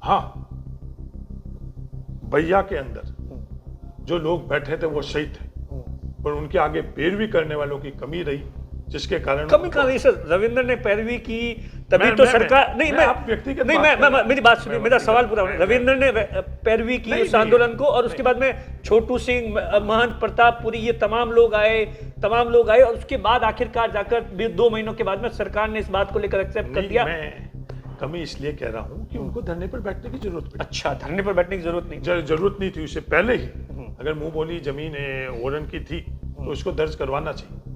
हाँ, बैया के अंदर जो लोग बैठे थे वो शहीद थे, पर उनके आगे पैरवी करने वालों की कमी रही, जिसके कारण कमी कहाँ रही सर? रविंद्र ने पैरवी की तभी तो सरकार नहीं, मैं आप व्यक्तिगत नहीं, मैं मेरी बात सुनिए, मेरा सवाल पूरा होना। रविंद्र ने पैरवी की उस आंदोलन को, और उसके बाद में छोटू सिंह, महंत प्रतापपुरी, ये तमाम लोग आए, और उसके बाद आखिरकार जाकर 2 महीनों के बाद में सरकार ने इस बात को लेकर एक्सेप्ट कर दिया। मैं कमी इसलिए कह रहा हूं कि उनको धरने पर बैठने की जरूरत पड़ी। अच्छा, धरने पर बैठने की जरूरत नहीं थी। उससे पहले ही अगर मुंह बोली जमीन ओरन की थी तो उसको दर्ज करवाना चाहिए।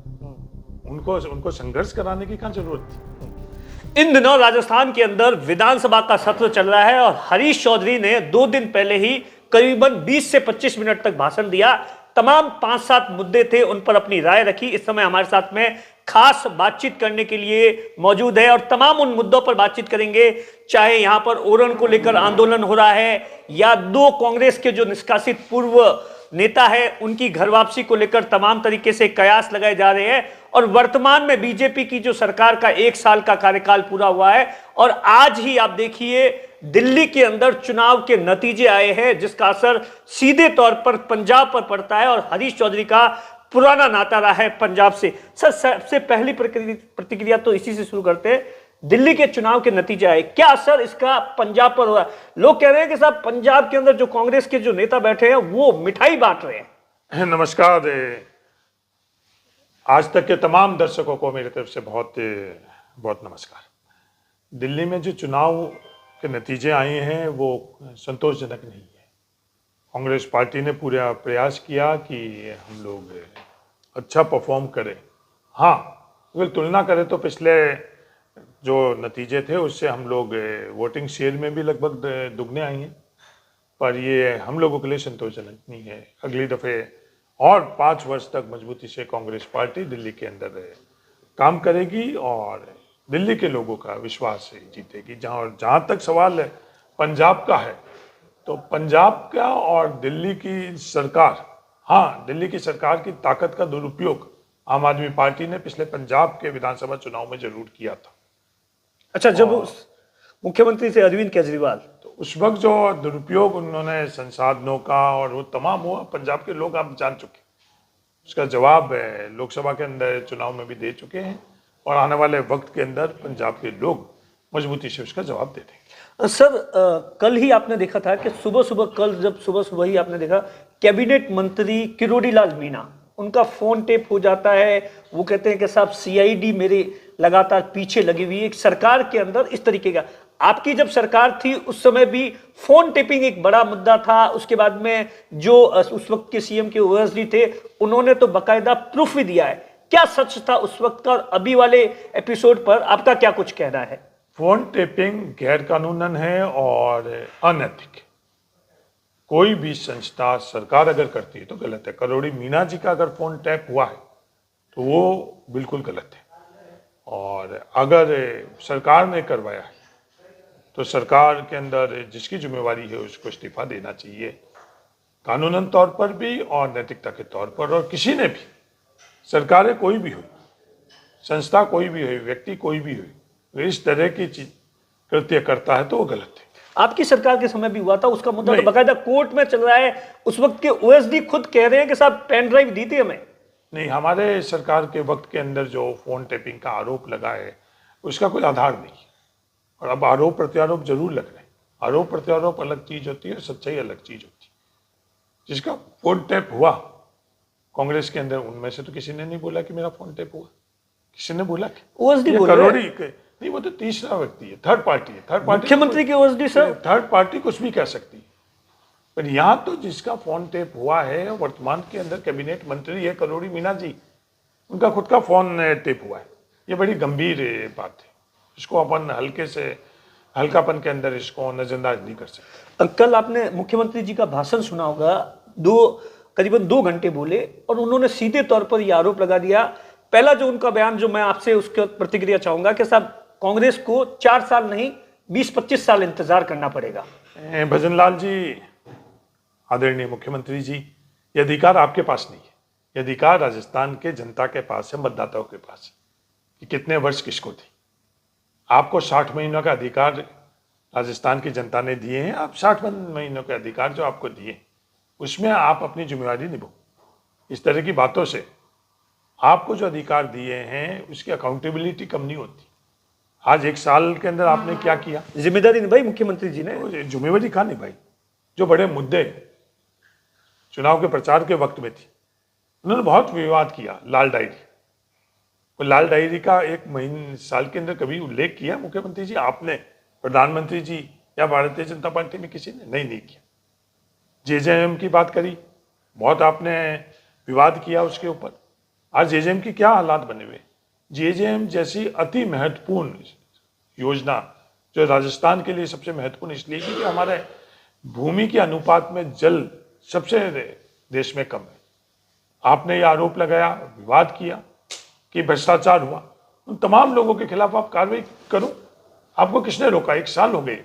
उनको संघर्ष कराने की क्या जरूरत थी? इन दिनों राजस्थान के अंदर विधानसभा का सत्र चल रहा है, और हरीश चौधरी ने 2 दिन पहले ही करीबन 20 से 25 मिनट तक भाषण दिया। तमाम 5-7 मुद्दे थे, उन पर अपनी राय रखी। इस समय हमारे साथ में खास बातचीत करने के लिए मौजूद है, और तमाम उन मुद्दों पर बातचीत करेंगे, चाहे यहां पर ओरन को लेकर आंदोलन हो रहा है, या 2 कांग्रेस के जो निष्कासित पूर्व नेता है उनकी घर वापसी को लेकर तमाम तरीके से कयास लगाए जा रहे हैं, और वर्तमान में बीजेपी की जो सरकार का 1 साल का कार्यकाल पूरा हुआ है, और आज ही आप देखिए दिल्ली के अंदर चुनाव के नतीजे आए हैं, जिसका असर सीधे तौर पर पंजाब पर पड़ता है, और हरीश चौधरी का पुराना नाता रहा है पंजाब से। सर, सबसे पहली प्रतिक्रिया तो इसी से शुरू करते हैं। दिल्ली के चुनाव के नतीजे आए, क्या असर इसका पंजाब पर हुआ? लोग कह रहे हैं कि साहब पंजाब के अंदर जो कांग्रेस के जो नेता बैठे हैं वो मिठाई बांट रहे हैं। नमस्कार, आज तक के तमाम दर्शकों को मेरी तरफ से बहुत बहुत नमस्कार। दिल्ली में जो चुनाव के नतीजे आए हैं वो संतोषजनक नहीं है। कांग्रेस पार्टी ने पूरा प्रयास किया कि हम लोग अच्छा परफॉर्म करें। हाँ, अगर तुलना करें तो पिछले जो नतीजे थे उससे हम लोग वोटिंग शेयर में भी लगभग दुगने आए हैं, पर ये हम लोगों के लिए संतोषजनक नहीं है। अगली दफ़े और 5 वर्ष तक मजबूती से कांग्रेस पार्टी दिल्ली के अंदर काम करेगी और दिल्ली के लोगों का विश्वास जीतेगी। जहाँ तक सवाल पंजाब का है, तो पंजाब का और दिल्ली की सरकार, हाँ, दिल्ली की सरकार की ताकत का दुरुपयोग आम आदमी पार्टी ने पिछले पंजाब के विधानसभा चुनाव में जरूर किया था। अच्छा, जब मुख्यमंत्री थे अरविंद केजरीवाल, तो उस वक्त जो दुरुपयोग उन्होंने संसाधनों का और वो तमाम हुआ, पंजाब के लोग आप जान चुके, उसका जवाब लोकसभा के अंदर चुनाव में भी दे चुके हैं, और आने वाले वक्त के अंदर पंजाब के लोग मजबूती से उसका जवाब दे देंगे। सर, कल ही आपने देखा था कि सुबह ही आपने देखा कैबिनेट मंत्री किरोड़ी लाल मीणा, उनका फोन टेप हो जाता है। वो कहते हैं कि साहब सीआईडी मेरे लगातार पीछे लगी हुई है। एक सरकार के अंदर इस तरीके का, आपकी जब सरकार थी उस समय भी फोन टेपिंग एक बड़ा मुद्दा था। उसके बाद में जो उस वक्त के सीएम के ओएसडी थे उन्होंने तो बकायदा प्रूफ भी दिया है। क्या सच था उस वक्त का, और अभी वाले एपिसोड पर आपका क्या कुछ कहना है? फोन टेपिंग गैर कानूनन है और अनैतिक। कोई भी संस्था, सरकार अगर करती है तो गलत है। किरोड़ी मीणा जी का अगर फोन टैप हुआ है तो वो बिल्कुल गलत है, और अगर सरकार ने करवाया है तो सरकार के अंदर जिसकी जिम्मेवारी है उसको इस्तीफा देना चाहिए, कानूनन तौर पर भी और नैतिकता के तौर पर। और किसी ने भी, सरकारें कोई भी हो, संस्था कोई भी हो, व्यक्ति कोई भी हो, इस तरह की कृत्य करता है तो वो गलत है। आपकी सरकार के समय भी हुआ था, उसका मुद्दा तो बकायदा कोर्ट में चल रहा है। उस वक्त के ओएसडी खुद कह रहे हैं कि साहब पेन ड्राइव दी थी हमें। नहीं, हमारे सरकार के वक्त के अंदर जो फोन टेपिंग का आरोप लगा है उसका कोई आधार नहीं, और अब आरोप प्रत्यारोप जरूर लग रहे हैं। आरोप प्रत्यारोप अलग चीज होती है, सच्चाई अलग चीज होती है। जिसका फोन टैप हुआ कांग्रेस के अंदर, उनमें से तो किसी ने नहीं बोला कि मेरा फोन टैप हुआ। किसी ने बोला कि ओएसडी बोल रहे हैं? नहीं, वो तो तीसरा व्यक्ति है, थर्ड पार्टी है। थर्ड पार्टी, मुख्यमंत्री की ओएसडी सर, थर्ड पार्टी कुछ भी कह सकती है, पर यहाँ तो जिसका फोन टेप हुआ है वर्तमान के अंदर कैबिनेट मंत्री है किरोड़ी मीणा जी, उनका खुद का फोन टेप हुआ है। ये बड़ी गंभीर बात है, इसको अपन हल्कापन के अंदर इसको नजरअंदाज नहीं कर सकते। कल आपने मुख्यमंत्री जी का भाषण सुना होगा, करीबन 2 घंटे बोले, और उन्होंने सीधे तौर पर यह आरोप लगा दिया। पहला जो उनका बयान, जो मैं आपसे उसकी प्रतिक्रिया चाहूंगा कि साहब कांग्रेस को 4 साल नहीं 20-25 साल इंतजार करना पड़ेगा। भजनलाल जी, आदरणीय मुख्यमंत्री जी, ये अधिकार आपके पास नहीं है। ये अधिकार राजस्थान के जनता के पास है, मतदाताओं के पास है कि कितने वर्ष किसको दी। आपको 60 महीनों का अधिकार राजस्थान की जनता ने दिए हैं। आप 60 महीनों के अधिकार जो आपको दिए, उसमें आप अपनी जिम्मेवारी निभाओ। इस तरह की बातों से आपको जो अधिकार दिए हैं उसकी अकाउंटेबिलिटी कम नहीं होती। आज 1 साल के अंदर आपने क्या किया? जिम्मेदारी निभाई मुख्यमंत्री जी ने। तो जिम्मेवारी कहाँ निभाई? जो बड़े मुद्दे चुनाव के प्रचार के वक्त में थी, उन्होंने बहुत विवाद किया। लाल डायरी, वो लाल डायरी का 1 महीने साल के अंदर कभी उल्लेख किया मुख्यमंत्री जी आपने, प्रधानमंत्री जी या भारतीय जनता पार्टी में किसी ने? नहीं किया। जेजेएम की बात करी, बहुत आपने विवाद किया उसके ऊपर। आज जेजेएम की क्या हालात बने हुए? जेजेएम जैसी अति महत्वपूर्ण योजना जो राजस्थान के लिए सबसे महत्वपूर्ण इसलिए कि हमारे भूमि के अनुपात में जल सबसे देश में कम है। आपने ये आरोप लगाया, विवाद किया कि भ्रष्टाचार हुआ। उन तमाम लोगों के खिलाफ आप कार्रवाई करो। आपको किसने रोका? 1 साल हो गए,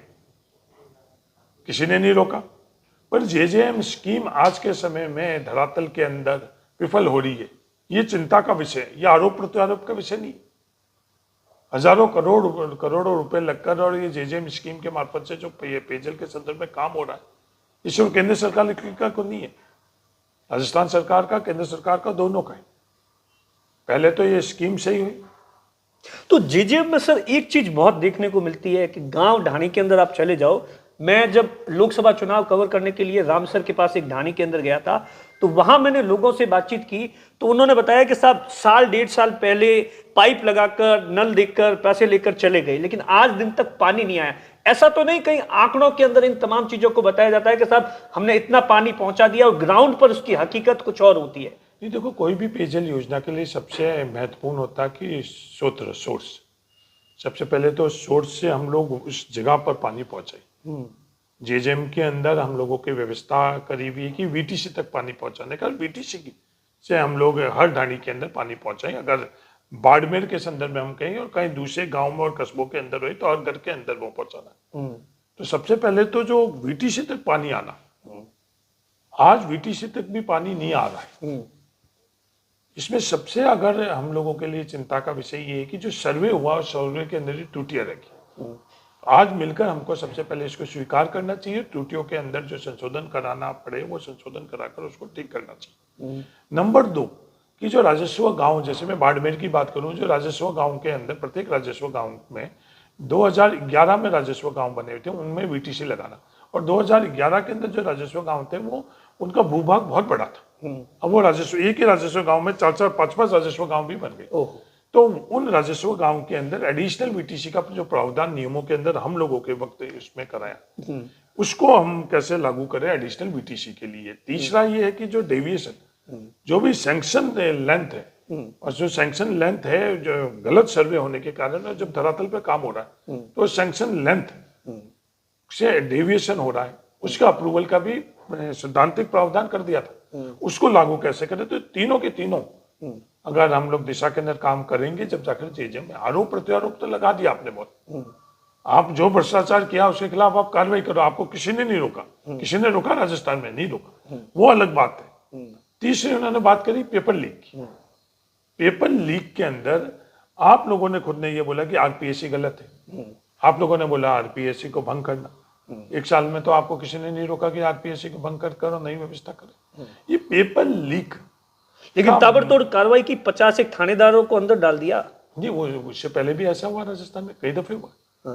किसी ने नहीं रोका। पर जेजेएम स्कीम आज के समय में धरातल के अंदर विफल हो रही है। ये चिंता का विषय, ये आरोप प्रत्यारोप का विषय नहीं। हजारों करोड़ों रुपए लगकर और ये जेजेएम स्कीम के मार्फत से जो पेयजल के संदर्भ में काम हो रहा है, इसमें केंद्र सरकार का को नहीं है, राजस्थान सरकार का, केंद्र सरकार का, दोनों का है। पहले तो ये स्कीम सही हुई। तो जेजेएम में सर एक चीज बहुत देखने को मिलती है कि गांव ढाणी के अंदर आप चले जाओ। मैं जब लोकसभा चुनाव कवर करने के लिए रामसर के पास एक ढाणी के अंदर गया था, तो वहां मैंने लोगों से बातचीत की, तो उन्होंने बताया कि साहब 1.5 साल पहले पाइप लगाकर, नल देखकर, पैसे लेकर चले गए, लेकिन आज दिन तक पानी नहीं आया। ऐसा तो नहीं कहीं आंकड़ों के अंदर इन तमाम चीजों को बताया जाता है कि साहब हमने इतना पानी पहुंचा दिया और ग्राउंड पर उसकी हकीकत कुछ और होती है? नहीं, देखो, कोई भी पेयजल योजना के लिए सबसे महत्वपूर्ण होता है कि सोर्स। सबसे पहले तो सोर्स से हम लोग उस जगह पर पानी पहुंचाए। जेजेएम के अंदर हम लोगों की व्यवस्था करी हुई है कि वीटीसी तक पानी पहुंचाने का। वीटीसी से हम लोग हर ढाणी के अंदर पानी पहुंचाएं। अगर बाड़मेर के संदर्भ में हम कहें और कहीं दूसरे गांव में और कस्बों के अंदर हुए तो हर घर के अंदर वो पहुंचाना। तो सबसे पहले तो जो वीटीसी तक पानी आना, आज वीटीसी तक भी पानी नहीं आ रहा है। इसमें सबसे अगर हम लोगों के लिए चिंता का विषय ये है कि जो सर्वे हुआ, सर्वे के अंदर ही त्रुटियां रखी। आज मिलकर हमको सबसे पहले इसको स्वीकार करना चाहिए। त्रुटियों के अंदर जो संशोधन कराना पड़े वो संशोधन कराकर उसको ठीक करना चाहिए। नंबर 2 कि जो राजस्व गांव, जैसे मैं बाड़मेर की बात करूं, जो राजस्व गांव के अंदर प्रत्येक राजस्व गांव में 2011 में राजस्व गांव बने थे, उनमें वीटीसी लगाना। और 2011 के अंदर जो राजस्व गांव थे वो उनका भूभाग बहुत बड़ा था। अब वो राजस्व, एक ही राजस्व गांव में 4-4, 5-5 राजस्व गांव भी बन गए। तो उन राजस्व गांव के अंदर एडिशनल वीटीसी का जो प्रावधान नियमों के अंदर हम लोगों के वक्त उसमें कराया, उसको हम कैसे लागू करें एडिशनल वीटीसी के लिए। तीसरा ये है कि जो डेविएशन, जो भी सैंक्शन लेंथ है, और जो सैंक्शन लेंथ है जो गलत सर्वे होने के कारण जब धरातल पे काम हो रहा है तो सैंक्शन लेंथ से डेविएशन हो रहा है, उसका अप्रूवल का भी सैद्धांतिक प्रावधान कर दिया था। उसको लागू कैसे करें? तो तीनों के तीनों अगर हम लोग दिशा के अंदर काम करेंगे, जब जाकर जेजेएम में आरोप प्रत्यारोप तो लगा दिया आपने बहुत। आप जो भ्रष्टाचार किया उसके खिलाफ आप कार्रवाई करो, आपको किसी ने नहीं रोका। किसी ने रोका? राजस्थान में नहीं रोका, वो अलग बात है। तीसरी उन्होंने बात करी पेपर लीक की। पेपर लीक के अंदर आप लोगों ने खुद ने ये बोला कि आरपीएससी गलत है। आप लोगों ने बोला आरपीएससी को भंग करना। 1 साल में तो आपको किसी ने नहीं रोका कि आरपीएससी को भंग करो, नई व्यवस्था करो। ये पेपर लीक, लेकिन ताबड़तोड़ कार्रवाई की, 50 एक थानेदारों को अंदर डाल दिया। जी, वो उससे पहले भी ऐसा हुआ राजस्थान में, कई दफे हुआ।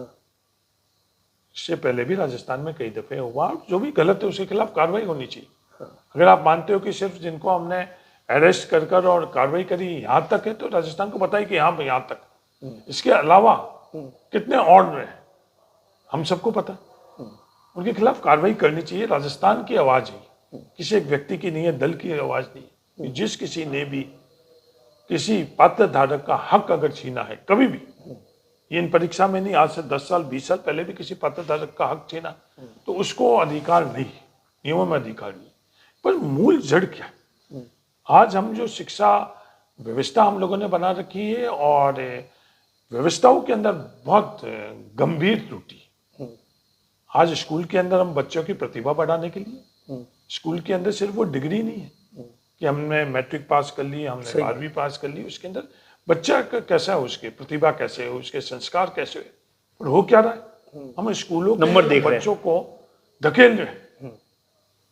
इससे पहले भी राजस्थान में कई दफे हुआ। जो भी गलत है उसके खिलाफ कार्रवाई होनी चाहिए। अगर आप मानते हो कि सिर्फ जिनको हमने अरेस्ट कर और कार्रवाई करी यहाँ तक है, तो राजस्थान को बताइए कि हाँ यहाँ तक। इसके अलावा कितने और हैं हम सबको पता, उनके खिलाफ कार्रवाई करनी चाहिए। राजस्थान की आवाज है, किसी एक व्यक्ति की नहीं है, दल की आवाज नहीं। जिस किसी ने भी किसी पात्र धारक का हक अगर छीना है कभी भी, ये इन परीक्षा में नहीं, आज से 10 साल 20 साल पहले भी किसी पात्र धारक का हक छीना तो उसको अधिकार नहीं, नियमों में अधिकार नहीं। पर मूल जड़ क्या है? आज हम जो शिक्षा व्यवस्था हम लोगों ने बना रखी है और व्यवस्थाओं के अंदर बहुत गंभीर त्रुटि। आज स्कूल के अंदर हम बच्चों की प्रतिभा बढ़ाने के लिए, स्कूल के अंदर सिर्फ वो डिग्री नहीं है कि हमने मैट्रिक पास कर ली, हमने 12वीं पास कर ली, उसके अंदर बच्चा कैसा है, उसकी प्रतिभा कैसे है, उसके संस्कार कैसे है, और हो क्या रहा है? हम स्कूलों नंबर के देख रहे हैं। बच्चों को धकेल रहे हैं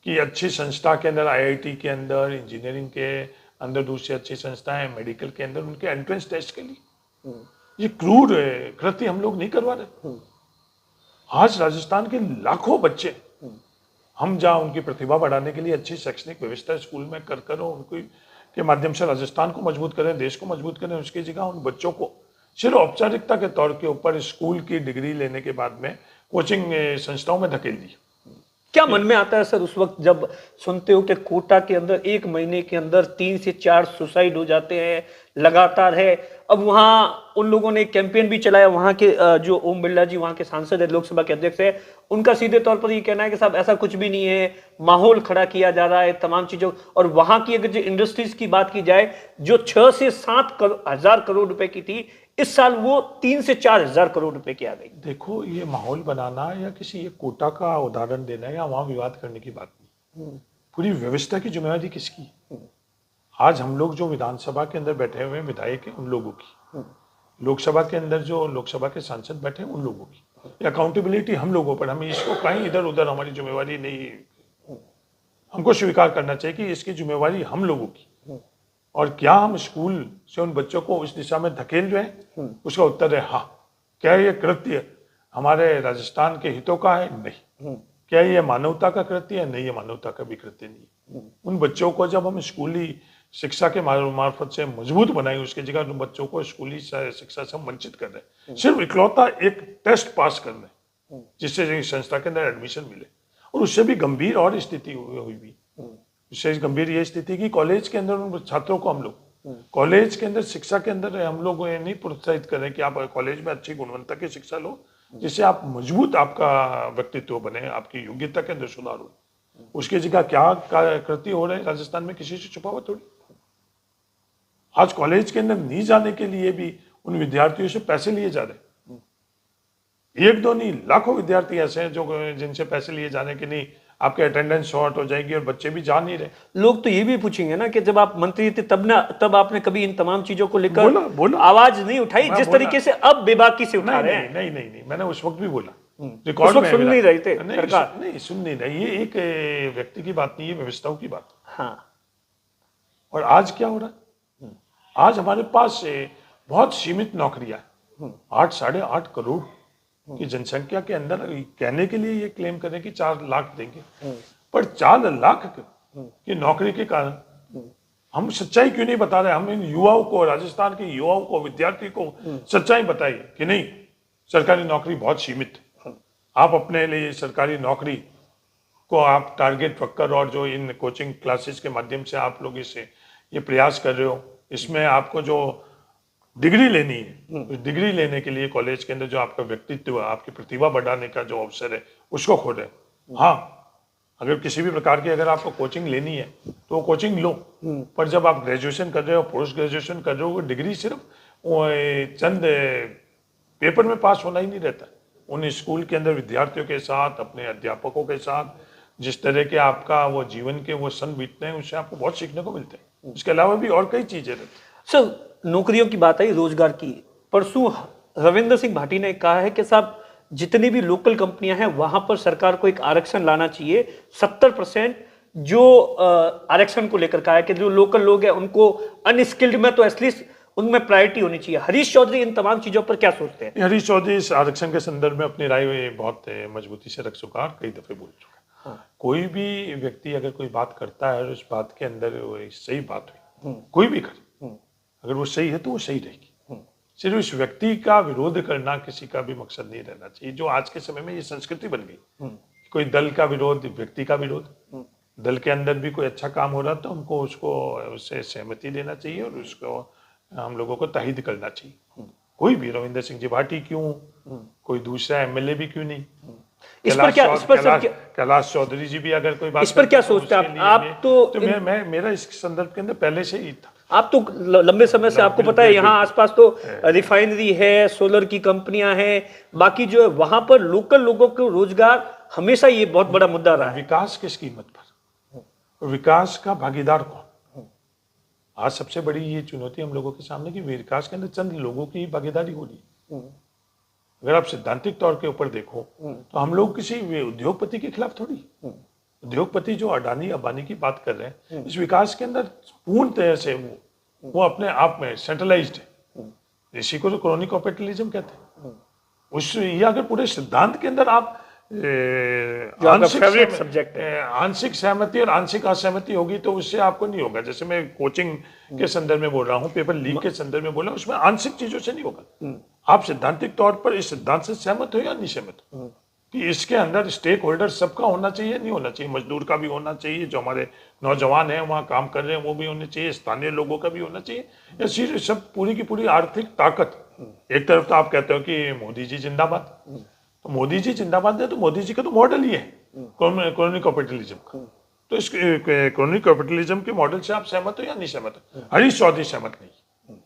कि अच्छी संस्था के अंदर, आईआईटी के अंदर, इंजीनियरिंग के अंदर, दूसरी अच्छी संस्थाएं, मेडिकल के अंदर उनके एंट्रेंस टेस्ट के लिए ये क्रूर कृत्य हम लोग नहीं करवा रहे। आज राजस्थान के लाखों बच्चे, हम जहाँ उनकी प्रतिभा बढ़ाने के लिए अच्छी शैक्षणिक व्यवस्था स्कूल में कर उनको के माध्यम से राजस्थान को मजबूत करें, देश को मजबूत करें, उसकी जगह उन बच्चों को सिर्फ औपचारिकता के तौर के ऊपर स्कूल की डिग्री लेने के बाद में कोचिंग संस्थाओं में धकेल दी। क्या मन में आता है सर उस वक्त जब सुनते हो कि कोटा के अंदर 1 महीने के अंदर 3 से 4 सुसाइड हो जाते हैं लगातार है। अब वहां उन लोगों ने कैंपेन भी चलाया, वहां के जो ओम बिरला जी वहां के सांसद है, लोकसभा के अध्यक्ष है, उनका सीधे तौर पर ये कहना है कि साहब ऐसा कुछ भी नहीं है, माहौल खड़ा किया जा रहा है तमाम चीजों। और वहां की अगर जो इंडस्ट्रीज की बात की जाए, जो 6 से 7 हजार करोड़ रुपए की थी, इस साल वो 3 से 4 हजार करोड़ रुपए की आ गई। देखो, ये माहौल बनाना या किसी एक कोटा का उदाहरण देना या वहां विवाद करने की बात नहीं, पूरी व्यवस्था की जिम्मेवारी किसकी? आज हम लोग जो विधानसभा के अंदर बैठे हुए हैं विधायक हैं, उन लोगों की, लोकसभा के अंदर जो लोकसभा के सांसद बैठे हैं, उन लोगों की अकाउंटेबिलिटी हम लोगों पर। हम इसको कहीं इधर उधर हमारी जिम्मेवारी नहीं, हमको स्वीकार करना चाहिए कि इसकी जिम्मेवारी हम लोगों की। और क्या हम स्कूल से उन बच्चों को उस दिशा में धकेल रहे हैं? उसका उत्तर है हाँ। क्या ये कृत्य हमारे राजस्थान के हितों का है? नहीं। क्या ये मानवता का कृत्य है? नहीं, ये मानवता का भी कृत्य नहीं। उन बच्चों को जब हम स्कूली शिक्षा के मार्फत से मजबूत बनाए, उसकी जगह उन बच्चों को स्कूली शिक्षा से वंचित कर रहे हैं, सिर्फ इकलौता एक टेस्ट पास कर रहे, जिससे संस्था के अंदर एडमिशन मिले। और उससे भी गंभीर और स्थिति हुई भी, उससे गंभीर ये स्थिति कि कॉलेज के अंदर उन छात्रों को हम लोग कॉलेज के अंदर शिक्षा के अंदर हम लोग ये नहीं प्रोत्साहित करें कि आप कॉलेज में अच्छी गुणवत्ता की शिक्षा लो, जिससे आप मजबूत आपका व्यक्तित्व बने, आपकी योग्यता के अंदर सुधार हो। उसकी जगह क्या कृत्य हो रहे हैं राजस्थान में, किसी से छुपा हुआ थोड़ी। आज कॉलेज के अंदर नहीं जाने के लिए भी उन विद्यार्थियों से पैसे लिए जा रहे हैं। एक दो नहीं, लाखों विद्यार्थी ऐसे हैं जो जिनसे पैसे लिए जाने के नहीं, आपके अटेंडेंस शॉर्ट हो जाएगी और बच्चे भी जा नहीं रहे। लोग तो ये भी पूछेंगे ना कि जब आप मंत्री थे तब आपने कभी इन तमाम चीजों को लेकर बोला। आवाज नहीं उठाई जिस तरीके से अब बेबाकी से उठा रहे हैं। नहीं, मैंने उस वक्त भी बोला। उस वक्त सुन नहीं रहे थे सरकार। नहीं, सुन नहीं रही। ये एक व्यक्ति की बात नहीं, ये व्यवस्थाओं की बात। हाँ। और आज क्या हो रहा है? आज हमारे पास बहुत सीमित नौकरियां, 8-8.5 करोड़ की जनसंख्या के अंदर कहने के लिए ये क्लेम करें कि 4 लाख देंगे, पर 4 लाख की नौकरी के कारण हम सच्चाई क्यों नहीं बता रहे? हम इन युवाओं को, राजस्थान के युवाओं को, विद्यार्थी को सच्चाई बताइए कि नहीं, सरकारी नौकरी बहुत सीमित है। आप अपने लिए सरकारी नौकरी को आप टारगेट रखकर और जो इन कोचिंग क्लासेस के माध्यम से आप लोग इसे ये प्रयास कर रहे हो, इसमें आपको जो डिग्री लेनी है, उस डिग्री लेने के लिए कॉलेज के अंदर जो आपका व्यक्तित्व, आपकी प्रतिभा बढ़ाने का जो अवसर है, उसको खो रहे हैं। हाँ, अगर किसी भी प्रकार की अगर आपको कोचिंग लेनी है तो वो कोचिंग लो, पर जब आप ग्रेजुएशन कर रहे हो, पोस्ट ग्रेजुएशन कर रहे हो, वो डिग्री सिर्फ चंद पेपर में पास होना ही नहीं रहता। उन स्कूल के अंदर विद्यार्थियों के साथ, अपने अध्यापकों के साथ जिस तरह के आपका वो जीवन के वो सन बीतते हैं, उससे आपको बहुत सीखने को मिलते हैं। इसके अलावा भी और कई चीजें रहती हैं। सर, नौकरियों की बात आई, रोजगार की। परसों रविंद्र सिंह भाटी ने कहा है कि साहब जितनी भी लोकल कंपनियां हैं वहां पर सरकार को एक आरक्षण लाना चाहिए। 70% जो आरक्षण को लेकर कहा है कि जो लोकल लोग हैं उनको अनस्किल्ड में तो एटलीस्ट उनमें प्रायोरिटी होनी चाहिए। हरीश चौधरी इन तमाम चीजों पर क्या सोचते हैं? हरीश चौधरी इस आरक्षण के संदर्भ में अपनी राय बहुत मजबूती से रख चुका है, कई दफे बोल चुका है। हाँ। कोई भी व्यक्ति अगर कोई बात करता है और उस बात के अंदर सही बात हुई, कोई भी करे, अगर वो सही है तो वो सही रहेगी। सिर्फ इस व्यक्ति का विरोध करना किसी का भी मकसद नहीं रहना चाहिए, जो आज के समय में ये संस्कृति बन गई। कोई दल का विरोध, व्यक्ति का विरोध। दल के अंदर भी कोई अच्छा काम हो रहा तो हमको उससे सहमति देना चाहिए और उसको हम लोगों को ताहीद करना चाहिए। कोई भी, रविंद्र सिंह जी भाटी क्यों, कोई दूसरा एमएलए भी क्यों नहीं, कैलाश चौधरी जी भी अगर कोई बात, इस पर क्या सोचते हैं आप? तो मेरा इस संदर्भ के अंदर पहले से ही था। आप तो लंबे समय से, आपको पता है यहाँ आसपास तो रिफाइनरी है, सोलर की कंपनियां हैं, बाकी जो है वहां पर लोकल लोगों को रोजगार हमेशा ये बहुत बड़ा मुद्दा रहा है। विकास किस कीमत पर, विकास का भागीदार कौन? आज सबसे बड़ी ये चुनौती हम लोगों के सामने कि विकास के अंदर चंद लोगों की भागीदारी हो रही है। अगर आप सिद्धांतिक तौर के ऊपर देखो तो हम लोग किसी उद्योगपति के खिलाफ थोड़ी, उद्योगपति जो अडानी अंबानी की बात कर रहे हैं, इस विकास के अंदर पूर्ण तरह से वो अपने आप में सेंट्रलाइज्ड है। इसी को तो क्रोनी कैपिटलिज्म कहते हैं। उस ये अगर पूरे सिद्धांत के अंदर आप फेवरेट सब्जेक्ट है, आंशिक सहमति और आंशिक असहमति होगी तो उससे आपको नहीं होगा। जैसे मैं कोचिंग के संदर्भ में बोल रहा हूँ, पेपर लीक के संदर्भ में बोल रहा हूँ, उसमें आंशिक चीजों से नहीं होगा। आप सिद्धांतिक तौर पर इस सिद्धांत से सहमत हो या नहीं सहमत हो कि इसके अंदर स्टेक होल्डर सबका होना चाहिए, नहीं होना चाहिए, मजदूर का भी होना चाहिए, जो हमारे नौजवान हैं वहाँ काम कर रहे हैं वो भी होने चाहिए, स्थानीय लोगों का भी होना चाहिए, या सिर्फ सब पूरी की पूरी आर्थिक ताकत। एक तरफ तो आप कहते हो कि मोदी जी जिंदाबाद, तो मोदी जी जिंदाबाद है तो मोदी जी का तो मॉडल ही है क्रोनी कैपिटलिज्म का। तो इस क्रोनी कैपिटलिज्म के मॉडल से आप सहमत हो या नहीं सहमत हो? हरीश चौधरी सहमत नहीं,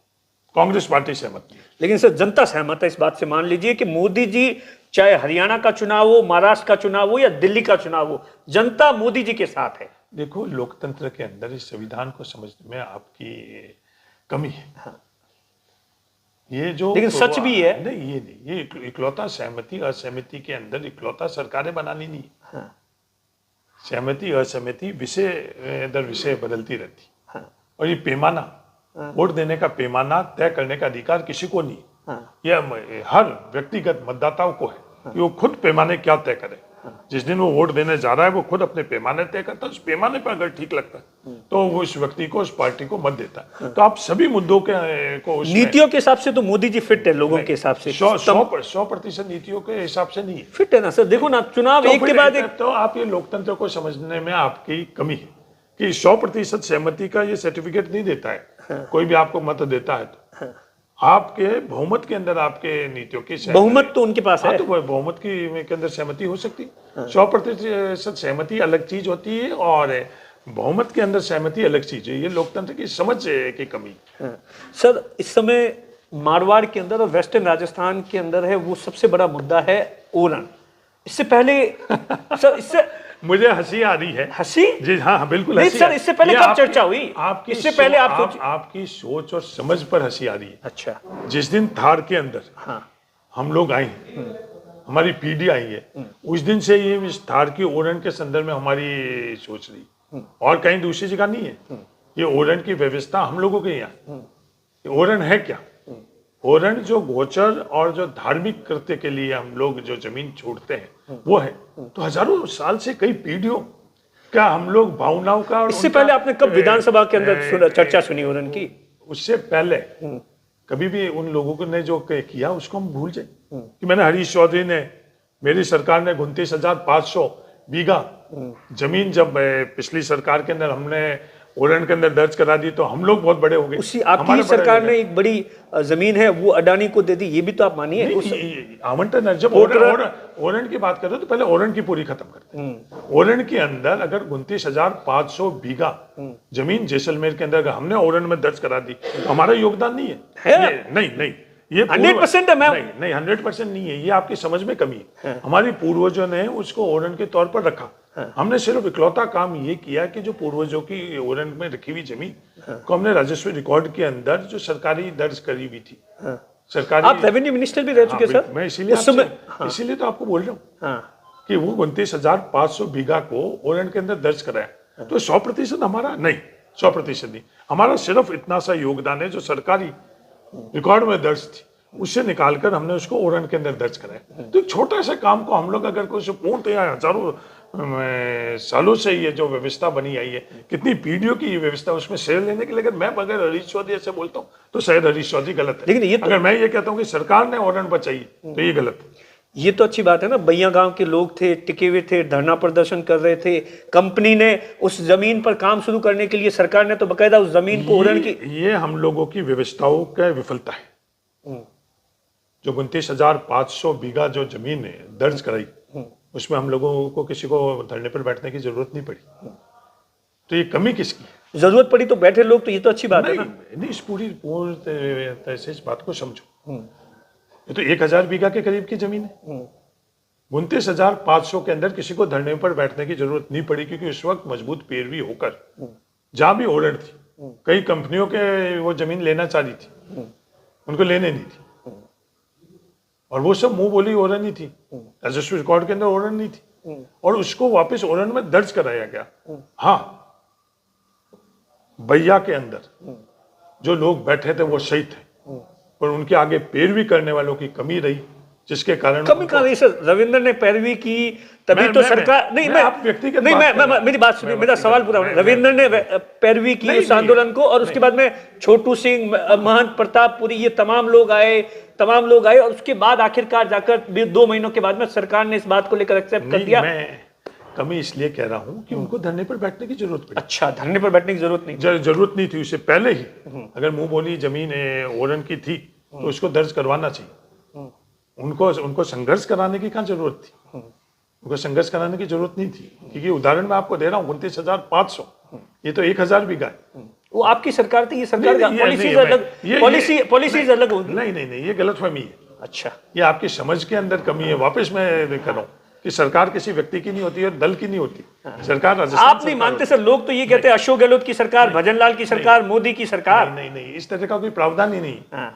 कांग्रेस पार्टी सहमत नहीं। लेकिन सर जनता सहमत है इस बात से। मान लीजिए कि मोदी जी, चाहे हरियाणा का चुनाव हो, महाराष्ट्र का चुनाव हो या दिल्ली का चुनाव हो, जनता मोदी जी के साथ है। देखो, लोकतंत्र के अंदर इस संविधान को समझने में आपकी कमी है। हाँ। ये जो लेकिन सच भी है। नहीं, ये नहीं, ये इकलौता सहमति असहमति के अंदर इकलौता सरकारें बनानी नहीं। हाँ। सहमति असहमति विषय दर विषय बदलती रहती। हाँ। और ये पैमाना, वोट देने का पैमाना तय करने का अधिकार किसी को नहीं। हाँ। यह हर व्यक्तिगत मतदाताओं को है कि वो खुद पैमाने क्या तय करे। जिस दिन वो वोट देने जा रहा है वो खुद अपने पैमाने तय करता है। उस पैमाने पर अगर ठीक लगता है तो वो उस व्यक्ति को, उस पार्टी को मत देता है। तो आप सभी मुद्दों के को नीतियों के हिसाब से तो मोदी जी फिट है, लोगों के हिसाब से 100% नीतियों के हिसाब से नहीं है। फिट है ना सर। देखो ना, चुनाव एक के बाद एक। तो आप ये लोकतंत्र को समझने में आपकी कमी है कि 100% सहमति का ये सर्टिफिकेट नहीं देता है। कोई भी आपको मत देता है तो आपके बहुमत के अंदर आपके नीतियों की बहुमत तो उनके पास है। तो बहुमत की के अंदर सहमति हो सकती है। 100% सहमति अलग चीज होती है और बहुमत के अंदर सहमति अलग चीज है। ये लोकतंत्र की समझ की कमी। सर इस समय मारवाड़ के अंदर और वेस्टर्न राजस्थान के अंदर है वो सबसे बड़ा मुद्दा है ओलन। इससे पहले सर, इससे मुझे हंसी आ रही है। हंसी? जी हाँ, बिल्कुल नहीं हंसी सर, इससे पहले कब चर्चा हुई? आपकी इससे पहले आपकी सोच और समझ पर हंसी आ रही है। अच्छा। जिस दिन थार के अंदर हाँ। हम लोग आए, हमारी पीढ़ी आई है, उस दिन से ये इस थार की ओरण के संदर्भ में हमारी सोच रही, और कहीं दूसरी जगह नहीं है। ये ओरण की व्यवस्था हम लोगों के यहाँ। ओरण है क्या? ओरण जो गोचर और जो धार्मिक कृत्य के लिए हम लोग जो जमीन छोड़ते हैं वो है। तो हजारों साल से, कई पीढ़ियों का हम लोग भावनाओं का। इससे पहले आपने कब विधानसभा के अंदर चर्चा सुनी ओरण की? उससे पहले कभी भी उन लोगों ने जो किया उसको हम भूल जाए कि मैंने, हरीश चौधरी ने, मेरी सरकार ने 29,500 बीघा जमीन जब पिछली सरकार के अंदर हमने ओरण के अंदर दर्ज करा दी तो हम लोग बहुत बड़े हो गए। उसी आपकी सरकार ने एक बड़ी जमीन है वो अडानी को दे दी, ये भी तो आप मानिए। आवंटन है। जब ओरण की बात करो तो पहले ओरण की पूरी खत्म करते। ओरण के अंदर अगर 29,500 बीघा जमीन जैसलमेर के अंदर अगर हमने ओरण में दर्ज करा दी, हमारा योगदान नहीं है। नहीं, ये 100% है। नहीं 100% नहीं है। ये आपकी समझ में कमी है। हमारी पूर्वजों ने उसको ओरण के तौर पर रखा। हमने सिर्फ इकलौता काम ये किया कि जो पूर्वजों की ओरण में रखी हुई जमीन को हमने राजस्व रिकॉर्ड के अंदर जो सरकारी दर्ज करी हुई थी। सरकारी, आप रेवेन्यू मिनिस्टर भी रह चुके सर। मैं इसीलिए तो आपको बोल रहा हूँ कि वो 29,500 बीघा को ओरण के अंदर दर्ज कराया। तो 100% हमारा नहीं, 100% नहीं। हमारा सिर्फ इतना सा योगदान है जो सरकारी रिकॉर्ड में दर्ज थी, उससे निकालकर हमने उसको ओरण के अंदर दर्ज कराया। तो एक छोटा सा काम को हम लोग अगर कोई पूर्णतया हजारों सालों से ये जो व्यवस्था बनी आई है, कितनी पीढ़ियों की ये व्यवस्था, उसमें श्रेय लेने के लिए अगर हरीश चौधरी ऐसे बोलता हूँ तो शायद हरीश चौधरी गलत है। लेकिन ये तो, अगर मैं ये कहता हूँ कि सरकार ने ओरण बचाई तो ये गलत है। ये तो अच्छी बात है ना। बैया गांव के लोग थे, टिके हुए थे, धरना प्रदर्शन कर रहे थे। कंपनी ने उस जमीन पर काम शुरू करने के लिए सरकार ने तो बकायदा उस जमीन को ओरण की। ये हम लोगों की व्यवस्थाओं का विफलता है। जो 29,500 बीघा जो जमीन है दर्ज कराई, उसमें हम लोगों को किसी को धरने पर बैठने की जरूरत नहीं पड़ी। तो ये कमी किसकी है? जरूरत पड़ी तो बैठे लोग, तो ये तो अच्छी बात है ना। नहीं, इस पूरी तरह से इस बात को समझो। ये तो 1,000 बीघा के करीब की जमीन है। 29,500 के अंदर किसी को धरने पर बैठने की जरूरत नहीं पड़ी, क्योंकि उस वक्त मजबूत पैरवी होकर जहां भी ओरण थी, कई कंपनियों के वो जमीन लेना चाह रही थी, उनको लेने नहीं थी। और वो सब मुंह बोली ओरन ही थी, राजस्व रिकॉर्ड के अंदर ओरन नहीं थी, और उसको वापस ओरन में दर्ज कराया गया। हाँ, बैया के अंदर जो लोग बैठे थे वो सही थे, पर उनके आगे पैरवी करने वालों की कमी रही, जिसके कारण कमी का नहीं सर, रविंद्र ने पैरवी की तभी तो सरकार नहीं, मैं आप व्यक्तिगत नहीं, बात मैं मेरी बात सुनिए, मेरा सवाल पूरा होना। रविंद्र ने पैरवी की उस आंदोलन को, और उसके बाद में छोटू सिंह, महंत प्रतापपुरी, ये तमाम लोग आए, और उसके बाद आखिरकार जाकर 2 महीनों के बाद में सरकार ने इस बात को लेकर एक्सेप्ट कर दिया। मैं कमी इसलिए कह रहा हूं कि उनको धरने पर बैठने की जरूरत पड़ी। अच्छा, धरने पर बैठने की जरूरत नहीं, जरूरत नहीं थी, उससे पहले ही अगर मुंह बोली जमीन ओरन की थी तो उसको दर्ज करवाना चाहिए। उनको संघर्ष कराने की कहाँ जरूरत थी? उनको संघर्ष कराने की जरूरत नहीं थी, क्योंकि उदाहरण मैं आपको दे रहा हूँ 29,500, ये तो 1,000 बीघा है। वो आपकी सरकार थी, ये सरकार नहीं, पॉलिसीज अलग, पॉलिसीज अलग होगी। नहीं, ये गलतफहमी है। अच्छा, ये आपकी समझ के अंदर कमी है। वापस मैं कर रहा हूँ कि सरकार किसी व्यक्ति की नहीं होती है, दल की नहीं होती। सरकार राजस्थान आप नहीं मानते सर? लोग तो ये कहते हैं अशोक गहलोत की सरकार, भजन लाल की सरकार, मोदी की सरकार। नहीं, इस तरह का कोई प्रावधान ही नहीं।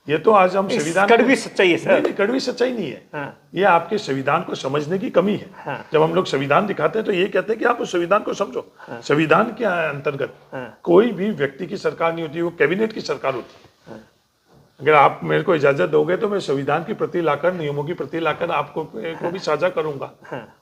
ये तो आज हम संविधान, कड़वी सच्चाई है सर। नहीं, कड़वी सच्चाई नहीं है। ये आपके संविधान को समझने की कमी है। जब हम लोग संविधान दिखाते हैं तो ये कहते हैं कि आप उस संविधान को समझो। संविधान के अंतर्गत कोई भी व्यक्ति की सरकार नहीं होती, वो कैबिनेट की सरकार होती है। अगर आप मेरे को इजाजत दोगे तो मैं संविधान की प्रति लाकर, नियमों की प्रति लाकर आपको को भी साझा करूंगा,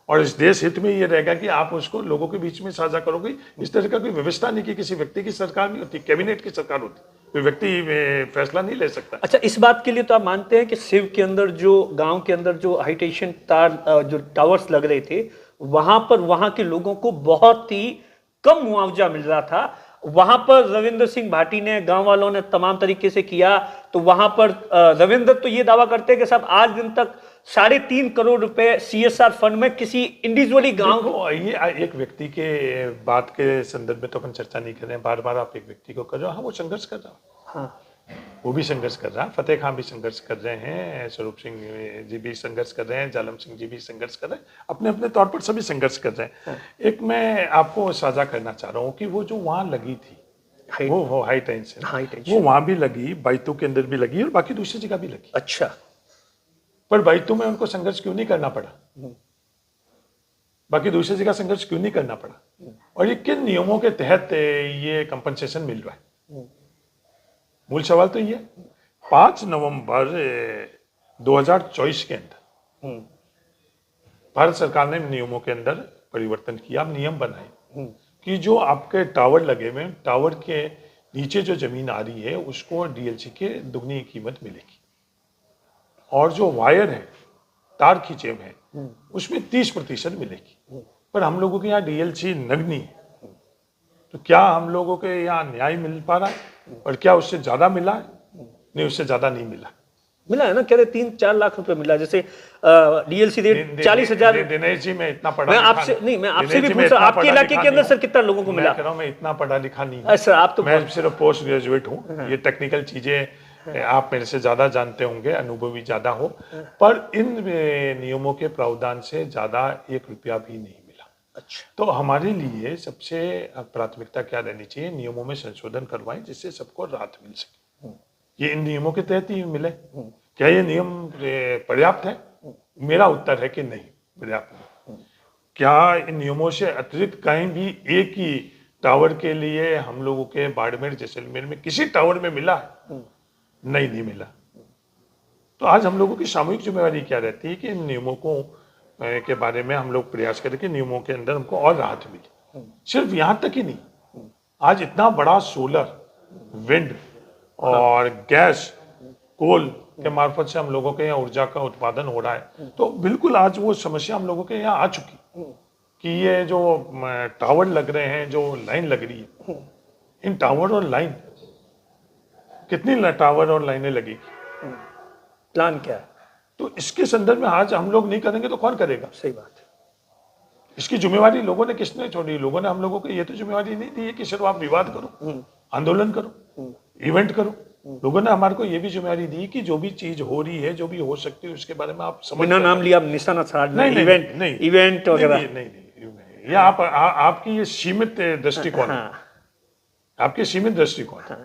और इस देश हित में ये रहेगा कि आप उसको लोगों के बीच में साझा करोगे। इस तरह का कोई व्यवस्था नहीं कि किसी व्यक्ति की सरकार नहीं होती, कैबिनेट की सरकार होती, कोई व्यक्ति फैसला नहीं ले सकता। अच्छा, इस बात के लिए तो आप मानते हैं कि सिव के अंदर जो गांव के अंदर जो हाई टेंशन तार, जो टावर्स लग रहे थे, वहां पर वहां के लोगों को बहुत ही कम मुआवजा मिल रहा था। वहां पर रविंद्र सिंह भाटी ने, गांव वालों ने तमाम तरीके से किया, तो वहां पर रविंद्र तो ये दावा करते हैं कि साहब आज दिन तक 3.5 करोड़ रुपए CSR फंड में किसी इंडिविजुअली गांव को। ये एक व्यक्ति के बात के संदर्भ में तो अपन चर्चा नहीं कर रहे हैं, बार बार आप एक व्यक्ति को कर रहे हो। हाँ, वो संघर्ष कर रहा है, हाँ, वो भी संघर्ष कर रहा है, फतेह खान भी संघर्ष कर रहे हैं, स्वरूप सिंह जी भी संघर्ष कर रहे हैं, जालम सिंह जी भी संघर्ष कर रहे हैं, अपने अपने तौर पर सभी संघर्ष कर रहे हैं। एक मैं आपको साझा करना चाह रहा हूँ कि वो जो वहां लगी थी, वो हाई टेंशन, वो वहां भी लगी, बैतू के अंदर भी लगी, और बाकी दूसरी जगह भी लगी। अच्छा, पर बैतू में उनको संघर्ष क्यों नहीं करना पड़ा? बाकी दूसरी जगह संघर्ष क्यों नहीं करना पड़ा? और ये किन नियमों के तहत ये कंपनसेशन मिल रहा है? मूल सवाल तो ये 5 नवंबर 2024 के अंदर भारत सरकार ने नियमों के अंदर परिवर्तन किया, नियम बनाए कि जो आपके टावर लगे हुए, टावर के नीचे जो जमीन आ रही है उसको डीएलसी के दुगनी कीमत मिलेगी, और जो वायर है, तार खींचे हुए हैं, उसमें 30% मिलेगी। पर हम लोगों के यहाँ डीएलसी नगनी है, तो क्या हम लोगों के यहाँ न्याय मिल पा रहा है? और क्या उससे ज्यादा मिला है? नहीं, उससे ज्यादा नहीं मिला है ना, कह रहे 3-4 लाख रुपए मिला। जैसे डीएलसी रेट 40,000। दिनेश जी, मैं इतना पढ़ा मैं आपसे नहीं, मैं आपसे भी पूछ रहा, आपके इलाके के अंदर सर कितना लोगों को मिला? मैं कह रहा हूं, मैं इतना पढ़ा लिखा नहीं सर, आप तो, मैं सिर्फ पोस्ट ग्रेजुएट हूँ। ये टेक्निकल चीजें आप मेरे से ज्यादा जानते होंगे, अनुभवी ज्यादा हो, पर इन नियमों के प्रावधान से ज्यादा 1 रुपया भी नहीं मिला। अच्छा, तो हमारे लिए सबसे प्राथमिकता क्या रहनी चाहिए? नियमों में संशोधन करवाएं जिससे सबको राहत मिल सके। ये इन नियमों के तहत ही मिले। क्या ये नियम पर्याप्त है? मेरा उत्तर है कि नहीं, पर्याप्त नहीं। क्या इन नियमों से अतिरिक्त कहीं भी एक ही टावर के लिए हम लोगों के बाड़मेर, जैसलमेर में किसी टावर में मिला है? नहीं मिला। तो आज हम लोगों की सामूहिक जिम्मेवारी क्या रहती है कि इन नियमों को के बारे में हम लोग प्रयास करें कि नियमों के अंदर हमको और राहत मिले। सिर्फ यहां तक ही नहीं, आज इतना बड़ा सोलर, विंड और गैस, कोल के मार्फत से हम लोगों के यहाँ ऊर्जा का उत्पादन हो रहा है, तो बिल्कुल आज वो समस्या हम लोगों के यहाँ आ चुकी कि ये जो टावर लग रहे हैं, जो लाइन लग रही है, इन टावर और लाइन, कितनी टावर और लाइनें लगेगी, प्लान क्या है? तो इसके संदर्भ में आज हम लोग नहीं करेंगे तो कौन करेगा? सही बात है। इसकी जिम्मेवारी लोगों ने किसने छोड़ी? लोगों ने हम लोगों को ये तो जिम्मेवारी नहीं दी है कि सिर्फ आप विवाद करो, आंदोलन करो, इवेंट करो। लोगों ने हमारे को ये भी जिम्मेवारी दी कि जो भी चीज हो रही है, जो भी हो सकती है, उसके बारे में आप समझ, बिना नाम लिया आप निशाना साधना, इवेंट वगैरह नहीं, ये आपकी ये सीमित दृष्टिकोण है, आपकी सीमित दृष्टिकोण है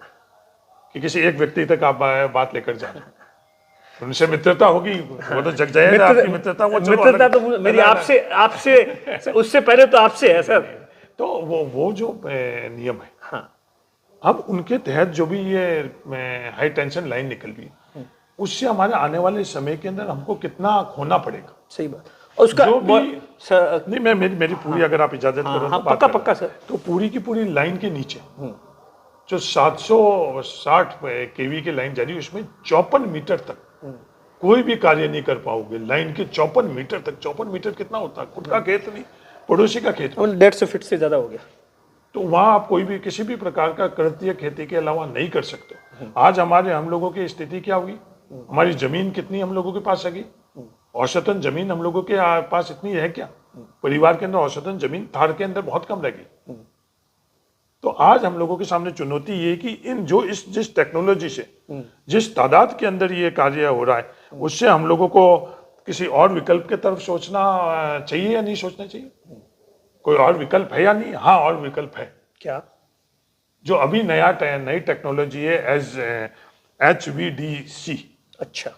कि किसी एक व्यक्ति तक आप बात लेकर जा रहे हैं। उनसे मित्रता होगी, वो तो जग जाएगा आपकी मित्रता, वो चलो मित्रता अलग- तो मेरी आपसे आपसे उससे पहले तो आपसे है सर। तो वो जो नियम है, हाँ, अब उनके तहत जो भी ये हाई टेंशन लाइन निकल रही है, उससे हमारे आने वाले समय के अंदर हमको कितना खोना पड़ेगा। सही बात। और उसका जो भी सर, नहीं, मैं मेरी पूरी अगर आप इजाजत करो हाँ, तो बात पक्का करूं। पक्का सर। तो पूरी की पूरी लाइन के नीचे जो 760 केवी की लाइन जा रही है, उसमें 54 मीटर तक कोई भी कार्य नहीं कर पाओगे। लाइन के 54 मीटर तक, 54 मीटर कितना होता है, खुद का खेत नहीं, पड़ोसी का खेत। 150 फीट से ज्यादा हो गया। तो वहां आप कोई भी किसी भी प्रकार का कृत्य खेती के अलावा नहीं कर सकते। आज हम लोगों की स्थिति क्या हुई, हमारी जमीन कितनी हम लोगों के पास है, औसतन जमीन हम लोगों के पास इतनी है क्या? परिवार के अंदर औसतन जमीन थार के अंदर बहुत कम रहेगी। तो आज हम लोगों के सामने चुनौती ये है कि इन जो जिस टेक्नोलॉजी से जिस तादाद के अंदर ये कार्य हो रहा है, उससे हम लोगों को किसी और विकल्प के तरफ सोचना चाहिए या नहीं सोचना चाहिए? कोई और विकल्प है या नहीं? हाँ, और विकल्प है। क्या? जो अभी नई टेक्नोलॉजी है, HVDC। अच्छा,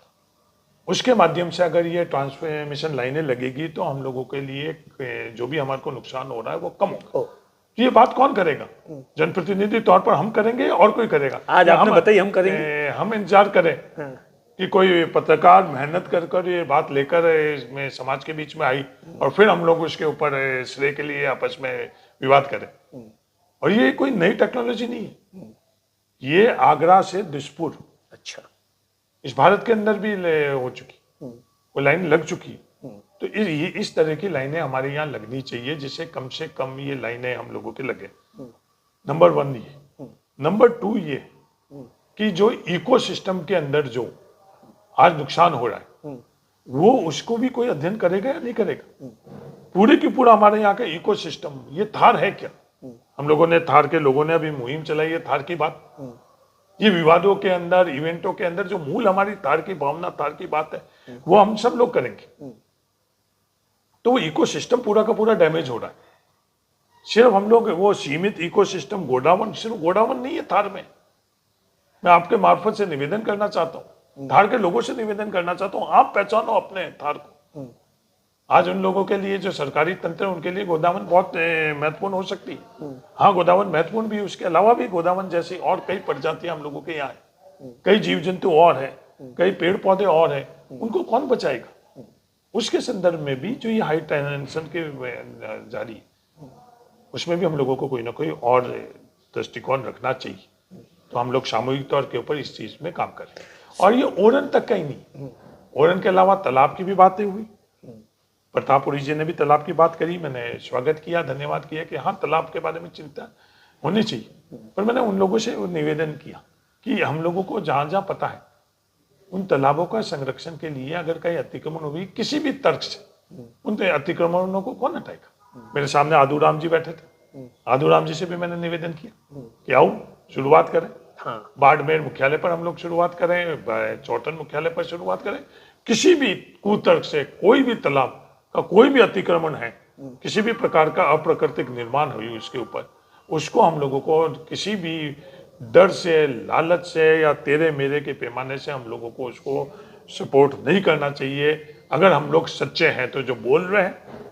उसके माध्यम से अगर ये ट्रांसमिशन लाइनें लगेगी तो हम लोगों के लिए जो भी हमारे को नुकसान हो रहा है वो कम होगा। ये बात कौन करेगा? जनप्रतिनिधि तौर पर हम करेंगे और कोई करेगा? आज आपने बताई हम करेंगे। हम इंतजार करें कि कोई पत्रकार मेहनत कर कर ये बात लेकर इसमें समाज के बीच में आई और फिर हम लोग उसके ऊपर श्रेय के लिए आपस में विवाद करें। और ये कोई नई टेक्नोलॉजी नहीं है, ये आगरा से दिसपुर, अच्छा, इस भारत के अंदर भी हो चुकी, वो लाइन लग चुकी। तो इस तरह की लाइनें हमारे यहाँ लगनी चाहिए, जिससे कम से कम ये लाइनें हम लोगों के लगे। नंबर 1 ये। नंबर 2 ये कि जो इकोसिस्टम के अंदर जो आज नुकसान हो रहा है, वो उसको भी कोई अध्ययन करेगा या नहीं करेगा? पूरे की पूरा हमारे यहाँ का इकोसिस्टम, ये थार है क्या? हम लोगों ने, थार के लोगों ने अभी मुहिम चलाई है थार की बात। ये विवादों के अंदर, इवेंटों के अंदर जो मूल हमारी थार की भावना, थार की बात है, वो हम सब लोग करेंगे। तो वो इकोसिस्टम पूरा का पूरा डैमेज हो रहा है। सिर्फ हम लोग वो सीमित इकोसिस्टम गोडावन, सिर्फ गोडावन नहीं है थार में। मैं आपके मार्फत से निवेदन करना चाहता हूँ, थार के लोगों से निवेदन करना चाहता हूँ, आप पहचानो अपने थार को। आज उन लोगों के लिए जो सरकारी तंत्र है, उनके लिए गोदावन बहुत महत्वपूर्ण हो सकती है। हाँ, गोदावन महत्वपूर्ण भी, उसके अलावा भी गोदावन जैसी और कई प्रजातियां हम लोगों के यहाँ है, कई जीव जंतु और है, कई पेड़ पौधे और है, उनको कौन बचाएगा? उसके संदर्भ में भी जो ये हाई टेंशन के जारी, उसमें भी हम लोगों को कोई ना कोई और दृष्टिकोण रखना चाहिए। तो हम लोग सामूहिक तौर के ऊपर इस चीज में काम करें। और ये ओरन तक का ही नहीं, ओरन के अलावा तालाब की भी बातें हुई। प्रतापपुरी जी ने भी तालाब की बात करी, मैंने स्वागत किया, धन्यवाद किया कि हाँ, तालाब के बारे में चिंता होनी चाहिए। पर मैंने उन लोगों से निवेदन किया कि हम लोगों को जहां जहां पता है, उन तालाबों का संरक्षण के लिए अगर कहीं अतिक्रमण हुई किसी भी तर्क से, उन अतिक्रमणों को कौन हटाएगा? मेरे सामने आदूराम जी बैठे थे, आदूराम जी से भी मैंने निवेदन किया कि आओ शुरुआत करें। हाँ, बाड़मेर मुख्यालय पर हम लोग शुरुआत करें, चौटन मुख्यालय पर शुरुआत करें। किसी भी कुतर्क से कोई भी तालाब का कोई भी अतिक्रमण है, किसी भी प्रकार का अप्राकृतिक निर्माण हुई उसके ऊपर, उसको हम लोगों को किसी भी डर से, लालच से या तेरे मेरे के पैमाने से हम लोगों को उसको सपोर्ट नहीं करना चाहिए। अगर हम लोग सच्चे हैं तो जो बोल रहे हैं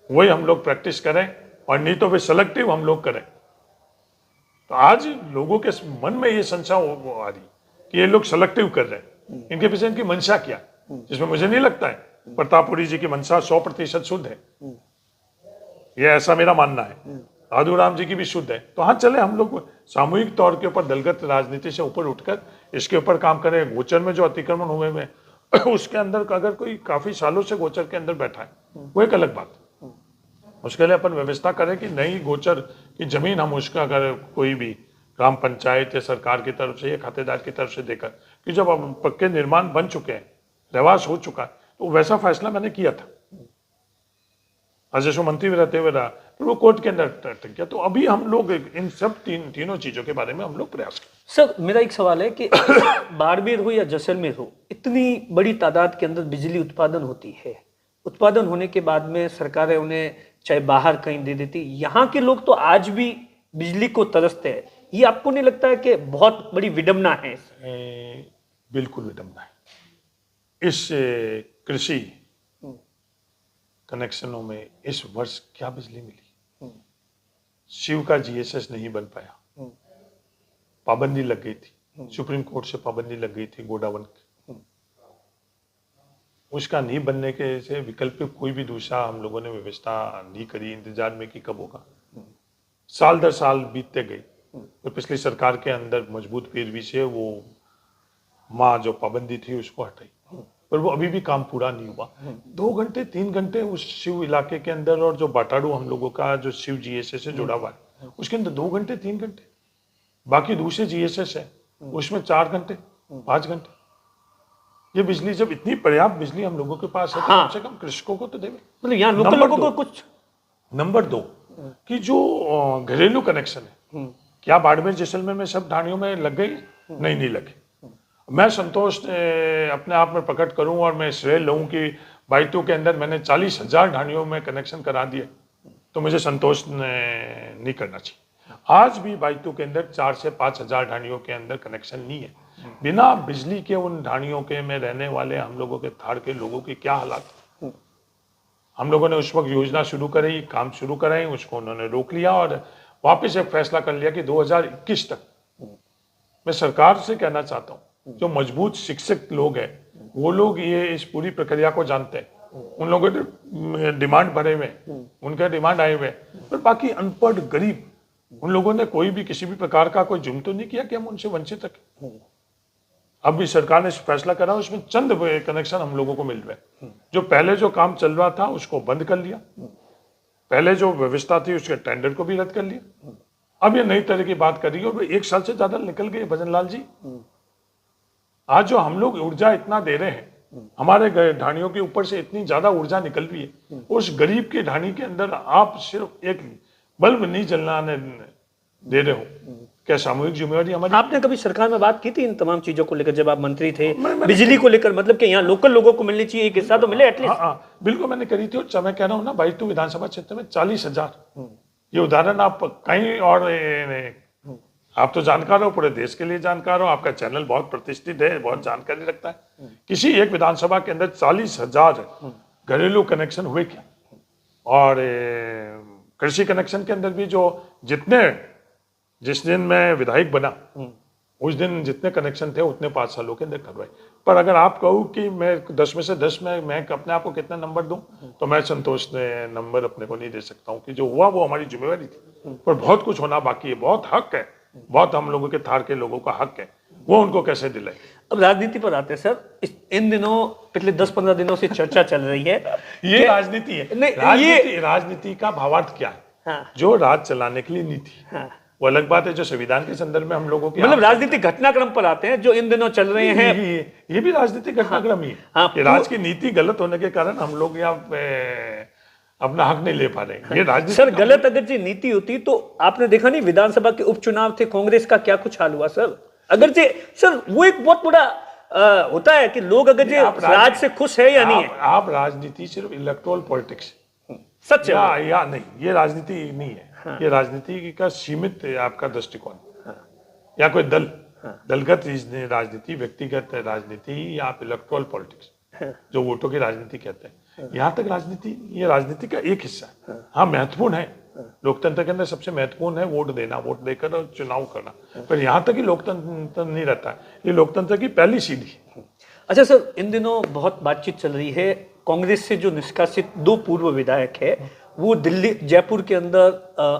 वही हम लोग प्रैक्टिस करें, और नहीं तो वे सेलेक्टिव हम लोग करें। तो आज लोगों के मन में ये संशय आ रही कि ये लोग सेलेक्टिव कर रहे हैं, इनके पीछे इनकी मंशा क्या, जिसमें मुझे नहीं लगता है प्रतापपुरी जी की मंशा 100% शुद्ध है, ये ऐसा मेरा मानना है। आदूराम जी की भी शुद्ध है। तो हाँ, चले हम लोग सामूहिक तौर के ऊपर दलगत राजनीति से ऊपर उठकर इसके ऊपर काम करें। गोचर में जो अतिक्रमण हुए में उसके अंदर अगर कोई काफी सालों से गोचर के अंदर बैठा है, वो एक अलग बात है। उसके लिए अपन व्यवस्था करें कि नई गोचर की जमीन हम उसका अगर कोई भी ग्राम पंचायत या सरकार की तरफ से या खातेदार की तरफ से देकर, कि जब पक्के निर्माण बन चुके हैं, रहवास हो चुका है, तो वैसा फैसला मैंने किया था। राजस्व मंत्री रहते हुए रहा, फिर वो कोर्ट के अंदर अटक गया। तो अभी हम लोग इन सब तीनों चीजों के बारे में हम लोग प्रयास करें। सर, मेरा एक सवाल है कि बाड़मेर हो या जैसलमेर हो, इतनी बड़ी तादाद के अंदर बिजली उत्पादन होती है, उत्पादन होने के बाद में सरकारें उन्हें चाहे बाहर कहीं दे देती, यहाँ के लोग तो आज भी बिजली को तरसते हैं। ये आपको नहीं लगता है कि बहुत बड़ी विडंबना है? बिल्कुल विडंबना है। इस कृषि कनेक्शनों में इस वर्ष क्या बिजली मिली? शिव का जीएसएस नहीं बन पाया, पाबंदी लग गई थी, सुप्रीम कोर्ट से पाबंदी लग गई थी गोडावण की। उसका नहीं बनने के से विकल्प पे कोई भी दूसरा हम लोगों ने व्यवस्था नहीं करी, इंतजार में कि कब होगा। साल दर साल बीतते गए, तो पिछली सरकार के अंदर मजबूत पैरवी से वो माँ जो पाबंदी थी उसको हटाई, पर वो अभी भी काम पूरा नहीं हुआ। 2 घंटे 3 घंटे उस शिव इलाके के अंदर, और जो बाटाड़ू हम लोगों का जो शिव जीएसएस से जुड़ा हुआ है उसके अंदर 2 घंटे 3 घंटे, बाकी दूसरे जीएसएस है उसमें 4 घंटे 5 घंटे। ये बिजली जब इतनी पर्याप्त बिजली हम लोगों के पास है तो कम से कम कृषकों को तो देवे। मतलब यहाँ लोकल लोगों को कुछ। नंबर 2 कि जो घरेलू कनेक्शन है, क्या बाड़मेर जैसलमेर में सब ढाणियों में लग गई? नहीं लगे। मैं संतोष अपने आप में प्रकट करूं और मैं श्रेय लूं कि बाइटू के अंदर मैंने 40,000 ढाणियों में कनेक्शन करा दिए, तो मुझे संतोष नहीं करना चाहिए। आज भी बाइटू के अंदर 4 से 5,000 ढाणियों के अंदर कनेक्शन नहीं है। बिना बिजली के उन ढाणियों के में रहने वाले हम लोगों के थार के लोगों की क्या हालात। हम लोगों ने उस वक्त योजना शुरू कराई, काम शुरू कराई, उसको उन्होंने रोक लिया और वापस एक फैसला कर लिया कि 2021 तक। मैं सरकार से कहना चाहता हूँ, जो मजबूत शिक्षक लोग हैं वो लोग ये इस पूरी प्रक्रिया को जानते हैं, उन लोगों ने डिमांड भरे हुए, उनके डिमांड आए हुए, पर बाकी अनपढ़ गरीब उन लोगों ने कोई भी किसी भी प्रकार का कोई जुर्म तो नहीं किया कि हम उनसे वंचित रखें। अब भी सरकार ने फैसला करा, उसमें चंद कनेक्शन हम लोगों को मिल रहे। जो पहले जो काम चल रहा था उसको बंद कर लिया, पहले जो व्यवस्था थी उसके टेंडर को भी रद्द कर लिया। अब ये नई तरह की बात कर रही है और 1 साल से ज्यादा निकल गए भजन लाल जी। आज जो हम लोग ऊर्जा इतना दे रहे हैं, हमारे ढाणियों के ऊपर से इतनी ज्यादा ऊर्जा निकल रही है, उस गरीब की ढाणी के अंदर आप सिर्फ एक बल्ब नहीं जलना दे रहे हो। क्या सामूहिक जिम्मेवारी हमारी? आपने कभी सरकार में बात की थी इन तमाम चीजों को लेकर जब आप मंत्री थे, बिजली को लेकर, मतलब कि यहाँ लोकल लोगों को मिलनी चाहिए, एक हिस्सा तो मिले एटलीस्ट? हाँ, बिल्कुल मैंने करी थी। और मैं कह रहा हूँ ना, बाइटू विधानसभा क्षेत्र में 40,000, ये उदाहरण आप कहीं और, आप तो जानकार हो, पूरे देश के लिए जानकार हो, आपका चैनल बहुत प्रतिष्ठित है, बहुत जानकारी रखता है। किसी एक विधानसभा के अंदर 40,000 घरेलू कनेक्शन हुए क्या? और कृषि कनेक्शन के अंदर भी जो जिस दिन मैं विधायक बना उस दिन जितने कनेक्शन थे उतने 5 सालों के अंदर करवाए। पर अगर आप कहो कि मैं 10 में से 10 में मैं अपने आप को कितना नंबर दूं, तो मैं संतोष ने नंबर अपने को नहीं दे सकता हूं कि जो हुआ वो हमारी जिम्मेवारी थी, पर बहुत कुछ होना बाकी है, बहुत हक है, बहुत हम लोगों के थार के लोगों का हक है, वो उनको कैसे दिलाए। अब राजनीति पर आते हैं सर। इन दिनों पिछले 10-15 दिनों से चर्चा चल रही है, ये राजनीति है। राजनीति का भावार्थ क्या है? हाँ। जो राज चलाने के लिए नीति, हाँ। वो अलग बात है जो संविधान के संदर्भ में हम लोगों की, मतलब राजनीतिक घटनाक्रम पर आते हैं जो इन दिनों चल रहे हैं। ये भी राजनीतिक घटनाक्रम ही है। हाँ, कि राज की नीति गलत होने के कारण हम लोग यहाँ अपना हक नहीं ले पा रहे। ये राजनीति सर गलत अगर जी नीति होती तो आपने देखा नहीं विधानसभा के उपचुनाव थे, कांग्रेस का क्या कुछ हाल हुआ सर। अगर जी सर वो एक बहुत बड़ा होता है कि लोग अगर जी राज से खुश है या नहीं है। आप राजनीति सिर्फ इलेक्टोरल पॉलिटिक्स सच है या नहीं, ये राजनीति नहीं है। हाँ। ये राजनीति का सीमित आपका दृष्टिकोण, हाँ। या कोई दलगत राजनीति, व्यक्तिगत राजनीति, या आप इलेक्टोरल पॉलिटिक्स, हाँ। जो वोटों की राजनीति कहते हैं, हाँ। यहाँ तक राजनीति, ये राजनीति का एक हिस्सा है। हाँ, महत्वपूर्ण है, लोकतंत्र के अंदर सबसे महत्वपूर्ण है वोट देना, वोट देकर और चुनाव करना, पर यहाँ तक ही लोकतंत्र नहीं रहता है। ये लोकतंत्र की पहली सीढ़ी। अच्छा सर, इन दिनों बहुत बातचीत चल रही है, कांग्रेस से जो निष्कासित 2 पूर्व विधायक है वो दिल्ली जयपुर के अंदर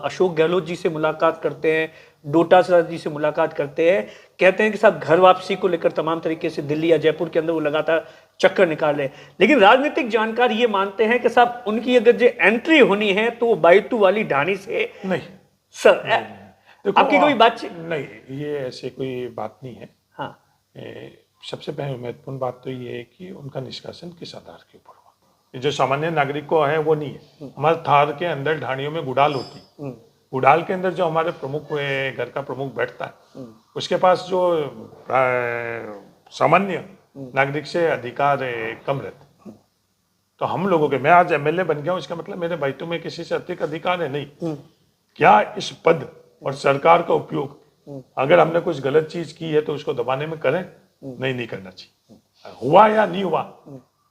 अशोक गहलोत जी से मुलाकात करते हैं, डोटासरा जी से मुलाकात करते हैं, कहते हैं कि साहब घर वापसी को लेकर तमाम तरीके से दिल्ली या जयपुर के अंदर वो लगातार चक्कर निकाले। लेकिन राजनीतिक जानकार ये मानते हैं कि साहब उनकी अगर जो एंट्री होनी है तो वो बाइटू वाली ढाणी से नहीं। सर आपकी कोई बातचीत नहीं, ये ऐसे कोई बात नहीं है। हाँ, सबसे पहले महत्वपूर्ण बात तो ये है कि उनका निष्कासन किस आधार के ऊपर, जो सामान्य नागरिक को है वो नहीं है। हमारे थार के अंदर ढाणियों में गुड़ाल होती, गुड़ाल के अंदर जो हमारे प्रमुख घर का प्रमुख बैठता है उसके पास जो सामान्य नागरिक से अधिकार कम रहते। तो हम लोगों के, मैं आज एमएलए बन गया हूं, इसका मतलब मेरे बाइटू में किसी से अधिक अधिकार है नहीं। क्या इस पद और सरकार का उपयोग, अगर हमने कुछ गलत चीज की है तो उसको दबाने में करें? नहीं करना चाहिए। हुआ या नहीं हुआ,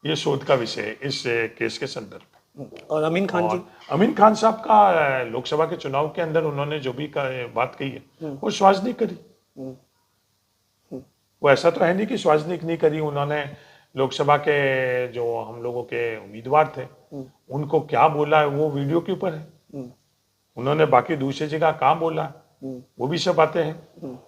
ये शोध का विषय है इस केस के संदर्भ में। और अमीन खान जी, और अमीन खान साहब का लोकसभा के चुनाव के अंदर उन्होंने जो भी बात कही है वो सार्वजनिक करी। वो ऐसा तो है नहीं कि सार्वजनिक नहीं करी। उन्होंने लोकसभा के जो हम लोगों के उम्मीदवार थे उनको क्या बोला है वो वीडियो के ऊपर है। उन्होंने बाकी दूसरी जगह कहाँ बोला है वो भी सब बातें हैं।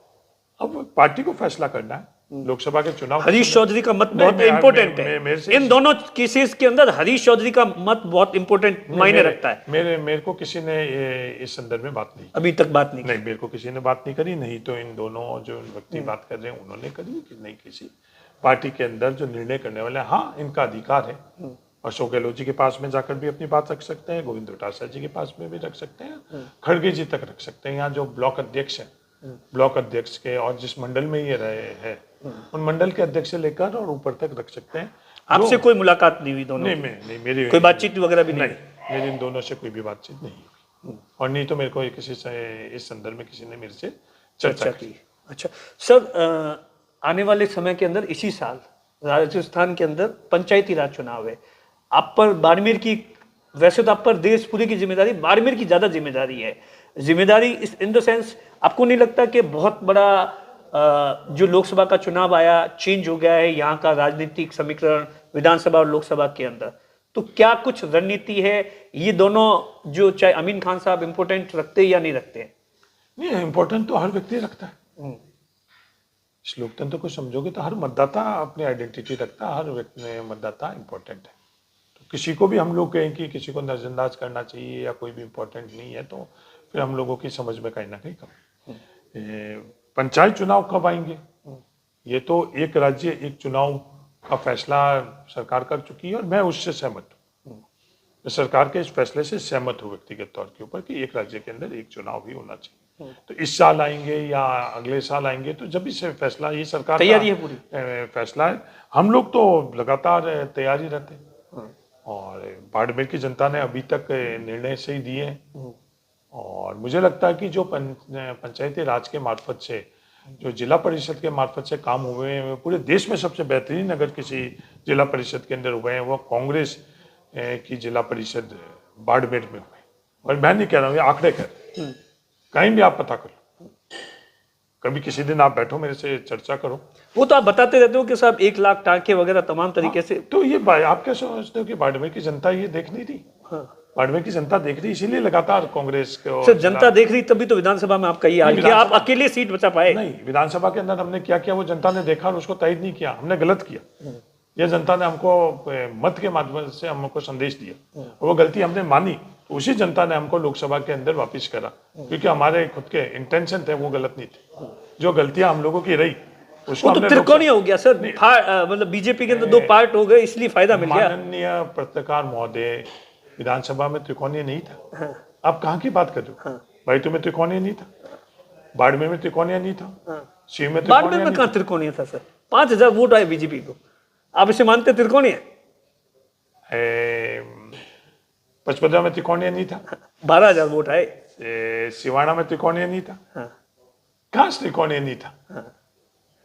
अब पार्टी को फैसला करना है लोकसभा के चुनाव। हरीश चौधरी का मत नहीं, बहुत इंपॉर्टेंट है। मेरे से इन दोनों केसेस के अंदर हरीश चौधरी का मत बहुत इंपॉर्टेंट मायने रखता है। मेरे को किसी ने इस संदर्भ में बात नहीं की। अभी तक बात नहीं नहीं, मेरे को किसी ने बात नहीं करी। नहीं तो इन दोनों जो व्यक्ति बात कर रहे हैं उन्होंने करी कि नहीं, किसी पार्टी के अंदर जो निर्णय करने वाले हैं, हाँ इनका अधिकार है। अशोक गहलोत जी के पास में जाकर भी अपनी बात रख सकते हैं, गोविंद डोटासरा जी के पास में भी रख सकते हैं, खड़गे जी तक रख सकते हैं। यहाँ जो ब्लॉक अध्यक्ष है, ब्लॉक अध्यक्ष के और जिस मंडल में ये रहे हैं उन मंडल के अध्यक्ष से लेकर और ऊपर तक रख सकते हैं। आपसे कोई मुलाकात नहीं हुई दोनों? नहीं, मेरी कोई बातचीत वगैरह भी नहीं? मेरी इन दोनों से कोई भी बातचीत नहीं हुई और नहीं तो मेरे को किसी से इस संदर्भ में किसी ने मेरे से चर्चा की। अच्छा सर, आने वाले समय के अंदर इसी साल राजस्थान के अंदर पंचायती राज चुनाव है। आप पर बाड़मेर की, वैसे तो आप पर देश पूरे की जिम्मेदारी, बाड़मेर की ज्यादा जिम्मेदारी है। जिम्मेदारी इस इन द सेंस, आपको नहीं लगता कि बहुत बड़ा जो लोकसभा का चुनाव आया चेंज हो गया है यहाँ का राजनीतिक समीकरण विधानसभा और लोकसभा के अंदर? तो क्या कुछ रणनीति है? ये दोनों जो, चाहे अमीन खान साहब इंपोर्टेंट रखते या नहीं रखते? नहीं, इम्पोर्टेंट तो हर व्यक्ति रखता है। इस लोकतंत्र को समझोगे तो हर मतदाता अपनी आइडेंटिटी रखता है, हर व्यक्ति मतदाता इम्पोर्टेंट है। तो किसी को भी हम लोग कहें कि किसी को नजरअंदाज करना चाहिए या कोई भी इम्पोर्टेंट नहीं है तो फिर हम लोगों की समझ में कहीं ना कहीं कम। पंचायत चुनाव कब आएंगे, ये तो एक राज्य एक चुनाव का फैसला सरकार कर चुकी है और मैं उससे सहमत हूँ। मैं सरकार के इस फैसले से सहमत हूँ व्यक्तिगत तौर के ऊपर कि एक राज्य के अंदर एक चुनाव भी होना चाहिए। तो इस साल आएंगे या अगले साल आएंगे तो जब इसे फैसला, ये सरकार तैयारी है पूरी, फैसला है। हम लोग तो लगातार तैयारी रहते हैं और बाड़मेर की जनता ने अभी तक निर्णय सही दिए हैं और मुझे लगता है कि जो पंचायती राज के मार्फत से, जो जिला परिषद के मार्फत से काम हुए हैं, पूरे देश में सबसे बेहतरीन अगर किसी जिला परिषद के अंदर हुए हैं वो कांग्रेस की जिला परिषद बाड़मेर में हुए। और मैं नहीं कह रहा हूँ, ये आंकड़े कह, कहीं भी आप पता करो, कभी किसी दिन आप बैठो मेरे से चर्चा करो। वो तो आप बताते रहते हो कि साहब 1 लाख टाँके वगैरह तमाम तरीके से। तो ये आप क्या समझते हो कि बाड़मेर की जनता ये देख नहीं रही? बाड़मेर की जनता देख रही, इसीलिए लगातार कांग्रेस के सर जनता देख रही तभी तो विधानसभा में आपका ये हाल किया, आप अकेले सीट बचा पाए। नहीं, विधानसभा के अंदर हमने क्या किया वो जनता ने देखा और उसको तय नहीं किया, हमने गलत किया। ये जनता ने हमको मत के माध्यम से हमको संदेश दिया और वो गलती हमने मानी, तो उसी जनता ने हमको लोकसभा के अंदर वापिस करा क्योंकि हमारे खुद के इंटेंशन थे वो गलत नहीं थे। जो गलतियां हम लोगों की रही उसको वो तो त्रिकोणीय हो गया सर, मतलब बीजेपी के अंदर 2 पार्ट हो गए इसलिए फायदा मिल गया। माननीय पत्रकार महोदय, विधानसभा में त्रिकोणीय नहीं था। आप कहाँ की बात कर रहे हो? भाई तुम्हें त्रिकोणीय नहीं था, बाड़मेर में त्रिकोणीय नहीं था, शिव में बाड़मेर में कहाँ त्रिकोणीय था सर? 5000 वोट आए बीजेपी को, आप इसे मानते त्रिकोणीय? 55 में त्रिकोणीय नहीं था, 12000 वोट आए। सिवाना में त्रिकोणीय नहीं था, कहाँ त्रिकोणीय नहीं था?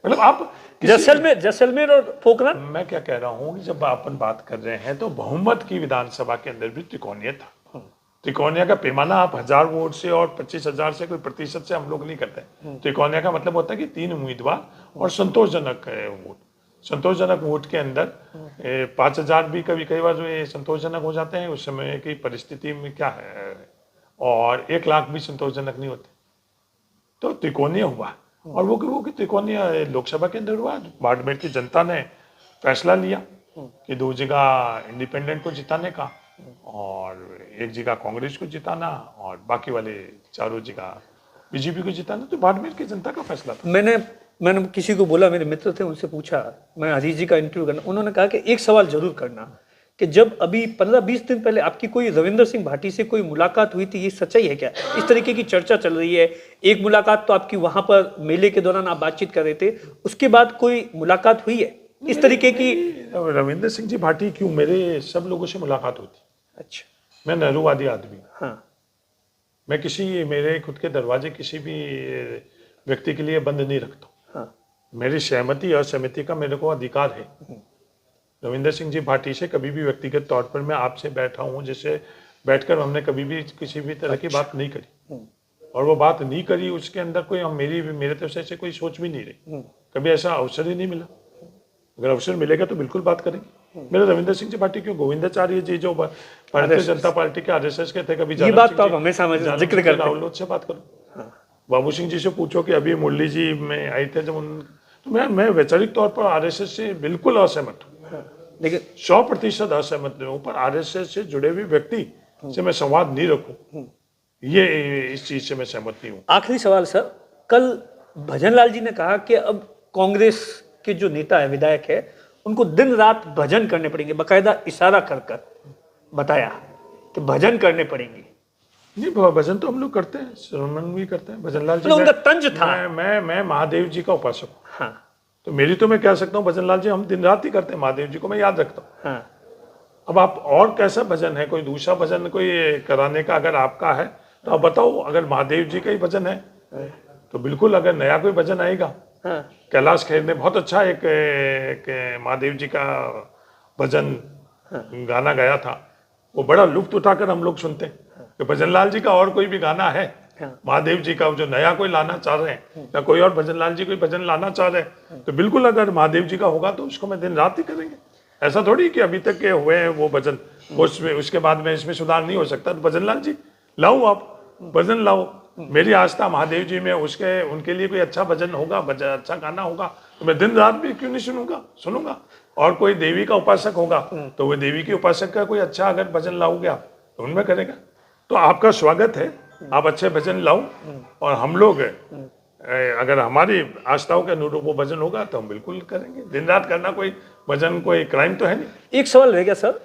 मतलब आप जैसलमेर और पोखरण। मैं क्या कह रहा हूँ, जब अपन बात कर रहे हैं तो बहुमत की विधानसभा के अंदर भी त्रिकोणीय था। त्रिकोणीय का पैमाना आप 1000 वोट से और 25,000 से कोई प्रतिशत से हम लोग नहीं करते। त्रिकोणीय का मतलब होता है कि 3 उम्मीदवार और संतोषजनक वोट। संतोषजनक वोट के अंदर 5000 भी कभी कई बार संतोषजनक हो जाते हैं उस समय की परिस्थिति में क्या है, और 1 लाख भी संतोषजनक नहीं होते। तो त्रिकोणीय हुआ और वो त्रिकोणीय लोकसभा के अंदर हुआ। बाड़मेर की जनता ने फैसला लिया कि 2 जगह इंडिपेंडेंट को जिताने का और 1 जगह कांग्रेस को जिताना और बाकी वाले 4 जगह बीजेपी को जिताना। तो बाड़मेर की जनता का फैसला था। मैंने किसी को बोला, मेरे मित्र थे, उनसे पूछा, मैं हरीश जी का इंटरव्यू करना, उन्होंने कहा कि एक सवाल जरूर करना कि जब अभी 15-20 दिन पहले आपकी कोई रविंद्र सिंह भाटी से कोई मुलाकात हुई थी, ये सच्चाई है क्या? इस तरीके की चर्चा चल रही है। एक मुलाकात तो आपकी वहां पर मेले के दौरान आप बातचीत कर रहे थे, उसके बाद कोई मुलाकात हुई है इस तरीके की? रविंद्र सिंह जी भाटी क्यों, मेरे सब लोगों से मुलाकात होती। अच्छा, मैं नेहरूवादी आदमी। हाँ, मैं मेरे खुद के दरवाजे किसी भी व्यक्ति के लिए बंद नहीं रखता। हाँ, मेरी सहमति असहमति का मेरे को अधिकार है। रविंदर सिंह जी भाटी से कभी भी व्यक्तिगत तौर पर मैं आपसे बैठा हूँ, जैसे बैठकर हमने कभी भी किसी भी तरह की बात नहीं करी, और वो बात नहीं करी उसके अंदर कोई मेरे तरफ से ऐसे कोई सोच भी नहीं रही, कभी ऐसा अवसर ही नहीं मिला। अगर अवसर मिलेगा तो बिल्कुल बात करेंगे। मेरे रविंदर सिंह जी भाटी क्यों, गोविंदाचार्य जी जो भारतीय जनता पार्टी के आरएसएस के थे, कभी ये बात तो आप हमेशा जिक्र करते हैं। राहुल से बात करो, बाबू सिंह जी से पूछो कि अभी मुरली जी में आए थे जब तो मैं वैचारिक तौर पर आरएसएस से बिल्कुल असहमत हूँ, लेकिन 100% असहमत हूँ। पर आरएसएस से जुड़े हुए व्यक्ति से मैं संवाद नहीं रखूं, ये इस चीज से मैं सहमत नहीं हूँ। आखिरी सवाल सर, कल भजनलाल जी ने कहा कि अब कांग्रेस के जो नेता है, विधायक है, उनको दिन रात भजन करने पड़ेंगे, बाकायदा इशारा कर कर बताया कि भजन करने पड़ेंगे। नहीं, भजन तो हम लोग करते हैं, श्रवण भी करते हैं। भजनलाल जी उनका तंज था। मैं महादेव जी का उपासक हूँ, हाँ तो मेरी तो मैं कह सकता हूँ भजनलाल जी हम दिन रात ही करते हैं, महादेव जी को मैं याद रखता हूँ। हाँ। अब आप और कैसा भजन है, कोई दूसरा भजन कोई कराने का अगर आपका है तो आप बताओ। अगर महादेव जी का ही भजन है तो बिल्कुल, अगर नया कोई भजन आएगा, हाँ। कैलाश खेर ने बहुत अच्छा एक महादेव जी का भजन गाना गाया था, वो बड़ा लुत्फ उठाकर हम लोग सुनते हैं। तो भजनलाल जी का और कोई भी गाना है महादेव जी का जो नया कोई लाना चाह रहे हैं, या कोई और भजनलाल जी कोई भजन लाना चाह रहे हैं, तो बिल्कुल अगर महादेव जी का होगा तो उसको मैं दिन रात ही करेंगे। ऐसा थोड़ी कि अभी तक के हुए हैं वो भजन, उसके बाद में इसमें सुधार नहीं हो सकता। तो भजनलाल जी लाओ, आप भजन लाओ, मेरी आस्था महादेव जी में, उसके उनके लिए कोई अच्छा भजन होगा, अच्छा गाना होगा तो मैं दिन रात भी क्यों नहीं सुनूंगा। और कोई देवी का उपासक होगा तो वो देवी के उपासक का कोई अच्छा अगर भजन लाओगे आप तो उनमें करेगा। तो आपका स्वागत है, आप अच्छे भजन लाओ, और हम लोग अगर हमारी आस्थाओं के अनुरूप वो भजन होगा तो हम बिल्कुल करेंगे। दिन रात करना कोई भजन कोई क्राइम तो है नहीं। एक सवाल रह गया सर,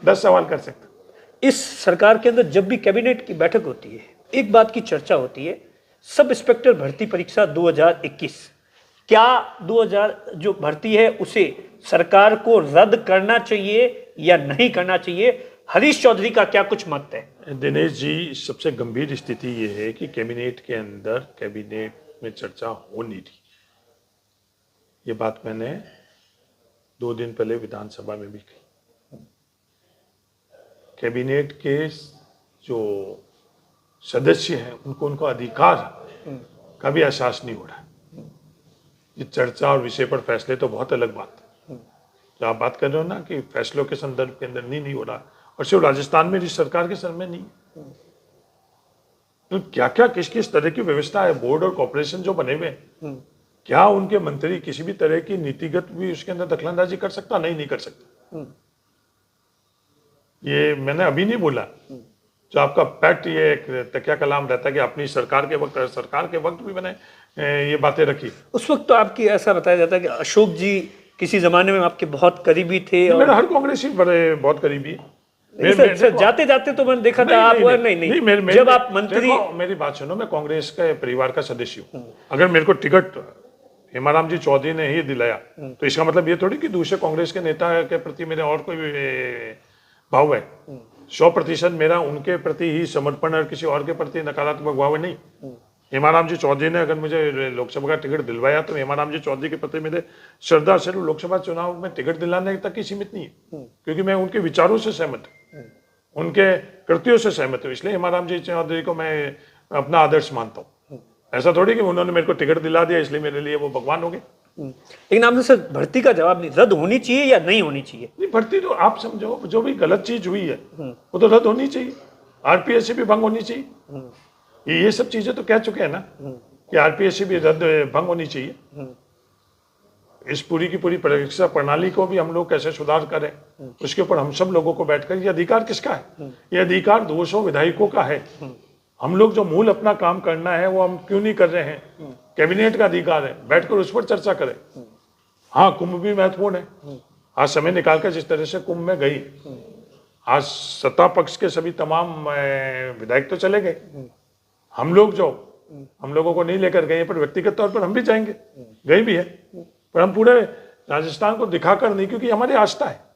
10 सवाल कर सकते। इस सरकार के अंदर जब भी कैबिनेट की बैठक होती है, एक बात की चर्चा होती है, सब इंस्पेक्टर भर्ती परीक्षा 2021, क्या 2000 जो भर्ती है उसे सरकार को रद्द करना चाहिए या नहीं करना चाहिए? हरीश चौधरी का क्या कुछ मत है? दिनेश जी, सबसे गंभीर स्थिति ये है कि कैबिनेट के अंदर, कैबिनेट में चर्चा हो नहीं रही। ये बात मैंने 2 दिन पहले विधानसभा में भी कही। कैबिनेट के जो सदस्य हैं उनको अधिकार का भी एहसास नहीं हो रहा। ये चर्चा और विषय पर फैसले तो बहुत अलग बात है, जो आप बात कर रहे हो ना कि फैसलों के संदर्भ के अंदर नहीं हो रहा, और सिर्फ राजस्थान में इस सरकार के सर में नहीं। तो क्या क्या किस तरह की व्यवस्था है, बोर्ड और कॉर्पोरेशन जो बने हुए, क्या उनके मंत्री किसी भी तरह की नीतिगत भी उसके अंदर दखलंदाजी कर सकता? नहीं कर सकता। ये मैंने अभी नहीं बोला, जो आपका पैक्ट ये एक तकिया कलाम रहता है कि अपनी सरकार के वक्त भी मैंने ये बातें रखी। उस वक्त तो आपकी ऐसा बताया जाता है कि अशोक जी किसी जमाने में आपके बहुत करीबी थे, और मेरा हर कांग्रेसी बड़े बहुत करीबी है। जाते जाते तो मैंने देखा था आप नहीं, जब आप मंत्री, मेरी बात सुनो, मैं कांग्रेस के परिवार का सदस्य हूँ। अगर मेरे को टिकट हेमाराम जी चौधरी ने ही दिलाया तो इसका मतलब ये थोड़ी कि दूसरे कांग्रेस के नेता के प्रति मेरे और कोई भाव है। 100% मेरा उनके प्रति ही समर्पण और किसी और के प्रति नकारात्मक भाव है नहीं। हेमाराम जी चौधरी ने अगर मुझे लोकसभा का टिकट दिलवाया तो हेमाराम जी चौधरी के प्रति मेरे श्रद्धा सिर्फ लोकसभा चुनाव में टिकट दिलाने तक ही सीमित नहीं है, क्योंकि मैं उनके विचारों से सहमत हूँ, उनके कृत्यों से सहमत हूँ, इसलिए हेमाराम जी चौधरी को मैं अपना आदर्श मानता हूँ। ऐसा थोड़ी कि उन्होंने मेरे को टिकट दिला दिया इसलिए मेरे लिए वो भगवान हो गए। लेकिन आपने सर भर्ती का जवाब नहीं, रद्द होनी चाहिए या नहीं होनी चाहिए? नहीं, भर्ती तो आप समझो, जो भी गलत चीज हुई है वो तो रद्द होनी चाहिए, आरपीएससी भी भंग होनी चाहिए। ये सब चीजें तो कह चुके हैं ना कि आरपीएससी भी रद्द भंग होनी चाहिए। इस पूरी की पूरी परीक्षा प्रणाली को भी हम लोग कैसे सुधार करें, उसके ऊपर हम सब लोगों को बैठकर, ये अधिकार किसका है? ये अधिकार 200 विधायकों का है। हम लोग जो मूल अपना काम करना है वो हम क्यों नहीं कर रहे हैं? कैबिनेट का अधिकार है, बैठकर उस पर चर्चा करें। हाँ, कुंभ भी महत्वपूर्ण है। आज समय निकालकर जिस तरह से कुंभ में गई, आज सत्ता पक्ष के सभी तमाम विधायक तो चले गए, हम लोगों को नहीं लेकर गए, पर व्यक्तिगत तौर पर हम भी जाएंगे, गए भी है, पर हम पूरे राजस्थान को दिखाकर नहीं, क्योंकि हमारी आस्था है।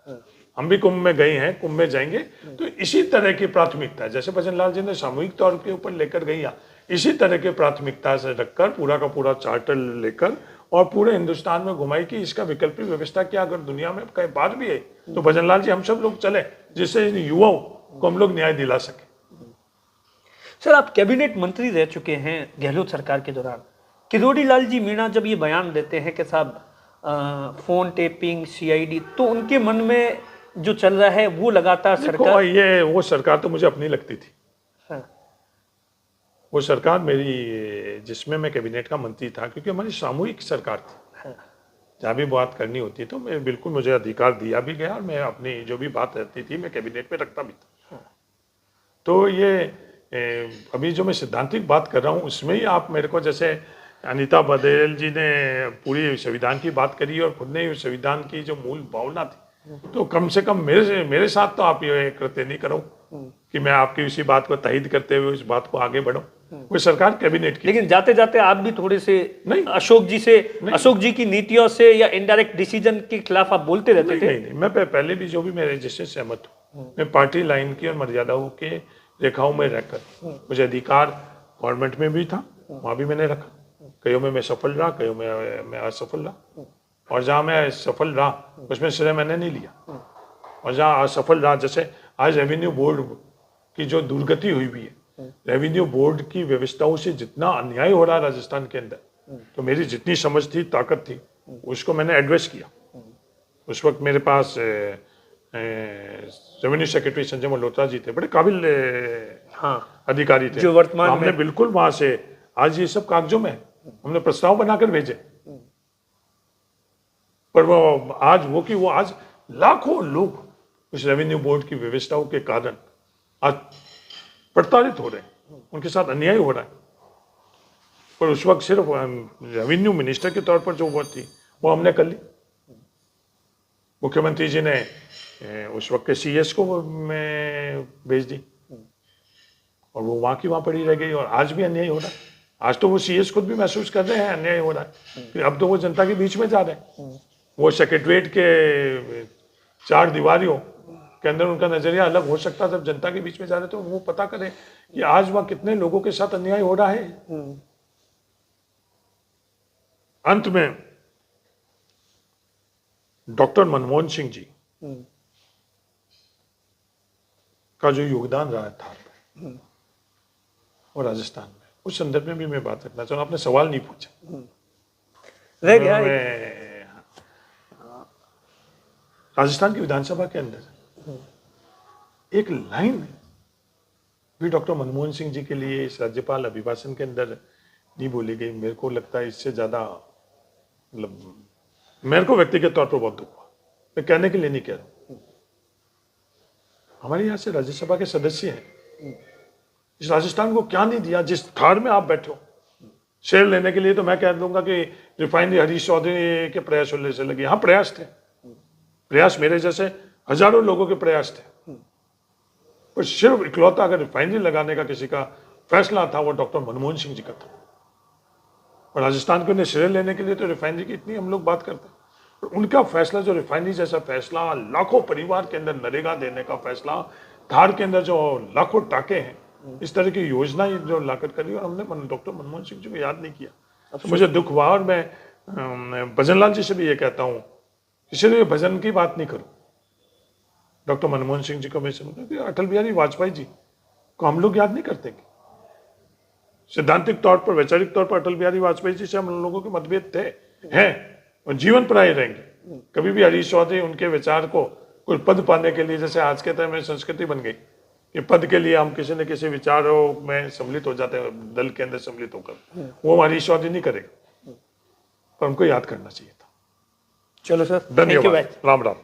हम भी कुंभ में गए हैं, कुंभ में जाएंगे। तो इसी तरह की प्राथमिकता, जैसे भजनलाल जी ने सामूहिक तौर के ऊपर लेकर गई, इसी तरह की प्राथमिकता से रखकर पूरा का पूरा चार्टर लेकर और पूरे हिंदुस्तान में घुमाई कि इसका वैकल्पिक व्यवस्था क्या, अगर दुनिया में कहीं बात भी है तो भजनलाल जी हम सब लोग चले, जिससे इन युवाओं को हम लोग न्याय दिला सके। सर, आप कैबिनेट मंत्री रह चुके हैं गहलोत सरकार के दौरान। किरोड़ी लाल जी मीणा जब ये बयान देते हैं कि साहब फोन टेपिंग, सीआईडी, तो उनके मन में जो चल रहा है वो लगातार सरकार, ये वो सरकार तो मुझे अपनी लगती थी। हाँ, वो सरकार मेरी, जिसमें मैं कैबिनेट का मंत्री था, क्योंकि हमारी सामूहिक सरकार थी, हाँ, जहाँ भी बात करनी होती तो मैं बिल्कुल, मुझे अधिकार दिया भी गया और मैं अपनी जो भी बात रहती थी मैं कैबिनेट में रखता भी था। तो ये अभी जो मैं सिद्धांतिक बात कर रहा हूँ उसमें ही आप मेरे को, जैसे अनीता बघेल जी ने पूरी संविधान की बात करी और खुद ने संविधान की जो मूल भावना थी, तो कम से कम मेरे साथ तो आप ये कृत्य नहीं करो कि मैं आपकी उसी बात को तहीद करते हुए इस बात को आगे बढ़ो। वो सरकार कैबिनेट की। लेकिन जाते जाते आप भी थोड़े से नहीं, अशोक जी की नीतियों से या इनडायरेक्ट डिसीजन के खिलाफ आप बोलते रहते थे। नहीं, मैं पहले भी जो भी मेरे जिससे सहमत हूँ, मैं पार्टी लाइन की और मर्यादाओं के रेखाओं में रहकर, मुझे अधिकार गवर्नमेंट में भी था, वहाँ भी मैंने रखा। कईयों में मैं सफल रहा, कईयों में मैं असफल रहा, और जहाँ मैं सफल रहा उसमें श्रेय मैंने नहीं लिया, और जहाँ असफल रहा, जैसे आज रेवेन्यू बोर्ड की जो दुर्गति हुई भी है, रेवेन्यू बोर्ड की व्यवस्थाओं से जितना अन्याय हो रहा है राजस्थान के अंदर, तो मेरी जितनी समझ थी, ताकत थी, उसको मैंने एड्रेस किया। उस वक्त मेरे पास रेवेन्यू सेक्रेटरी संजय मल्होत्रा जी थे, बड़े काबिल अधिकारी थे, जो वर्तमान हमने बिल्कुल वहां से, आज ये सब कागजों में हमने प्रस्ताव बनाकर भेजे, पर वो आज लाखों लोग उस रेवेन्यू बोर्ड की व्यवस्थाओं के कारण आज प्रताड़ित हो रहे हैं, उनके साथ अन्याय हो रहा है। पर उस वक्त सिर्फ रेवेन्यू मिनिस्टर के तौर पर जो बात थी वो हमने कर ली। मुख्यमंत्री जी ने उस वक्त के सीएस को मैं भेज दी, और वो वहाँ की वहाँ पड़ी रह गई, और आज भी अन्याय हो रहा है। आज तो वो सीएस खुद भी महसूस कर रहे हैं अन्याय हो रहा है, फिर अब तो वो जनता के बीच में जा रहे हैं। वो सेक्रेटरीट के 4 दीवारियों के अंदर उनका नजरिया अलग हो सकता है, जब जनता के बीच में जा रहे तो वो पता करें कि आज वह कितने लोगों के साथ अन्याय हो रहा है। अंत में डॉक्टर मनमोहन सिंह जी का जो योगदान रहा था और राजस्थान में, उस संदर्भ में भी मैं बात रखना चाहूँ। आपने सवाल नहीं पूछा, रह गया। राजस्थान की विधानसभा के अंदर एक लाइन भी डॉक्टर मनमोहन सिंह जी के लिए इस राज्यपाल अभिभाषण के अंदर नहीं बोली गई। मेरे को लगता है इससे ज्यादा, मतलब मेरे को व्यक्तिगत तौर पर बहुत दुख हुआ। मैं कहने के लिए नहीं कह रहा हूं, हमारे यहाँ से राज्यसभा के सदस्य हैं, इस राजस्थान को क्या नहीं दिया। जिस थार में आप बैठे हो शेयर लेने के लिए, तो मैं कह दूंगा कि रिफाइनरी हरीश चौधरी के प्रयास से लगे। हाँ, प्रयास थे, प्रयास मेरे जैसे हजारों लोगों के प्रयास थे, पर सिर्फ इकलौता अगर रिफाइनरी लगाने का किसी का फैसला था वो डॉक्टर मनमोहन सिंह जी का था। और राजस्थान को श्रेय लेने के लिए तो रिफाइनरी की इतनी हम लोग बात करते हैं, पर उनका फैसला, जो रिफाइनरी जैसा फैसला, लाखों परिवार के अंदर नरेगा देने का फैसला, धार के अंदर जो लाखों टाके हैं, इस तरह की योजना जो लाकर करी, और हमने डॉक्टर मनमोहन सिंह जी को याद नहीं किया। तो मुझे दुख हुआ, और मैं भजनलाल जी से भी ये कहता हूँ, इसलिए भजन की बात नहीं करो। डॉक्टर मनमोहन सिंह जी को मैं समझता कि अटल बिहारी वाजपेयी जी को हम लोग याद नहीं करते। सिद्धांतिक तौर पर, वैचारिक तौर पर अटल बिहारी वाजपेयी जी से हम लोगों के मतभेद थे, हैं, और जीवन पर आए रहेंगे। कभी भी हरीश चौधरी उनके विचार को कोई पद पाने के लिए, जैसे आज के टाइम में संस्कृति बन गई कि पद के लिए हम किसी न किसी विचारों में सम्मिलित हो जाते हैं, दल के अंदर सम्मिलित होकर, वो हरीश चौधरी नहीं करेगा, पर उनको याद करना चाहिए था। चलो सर, धन्यवाद, राम राम।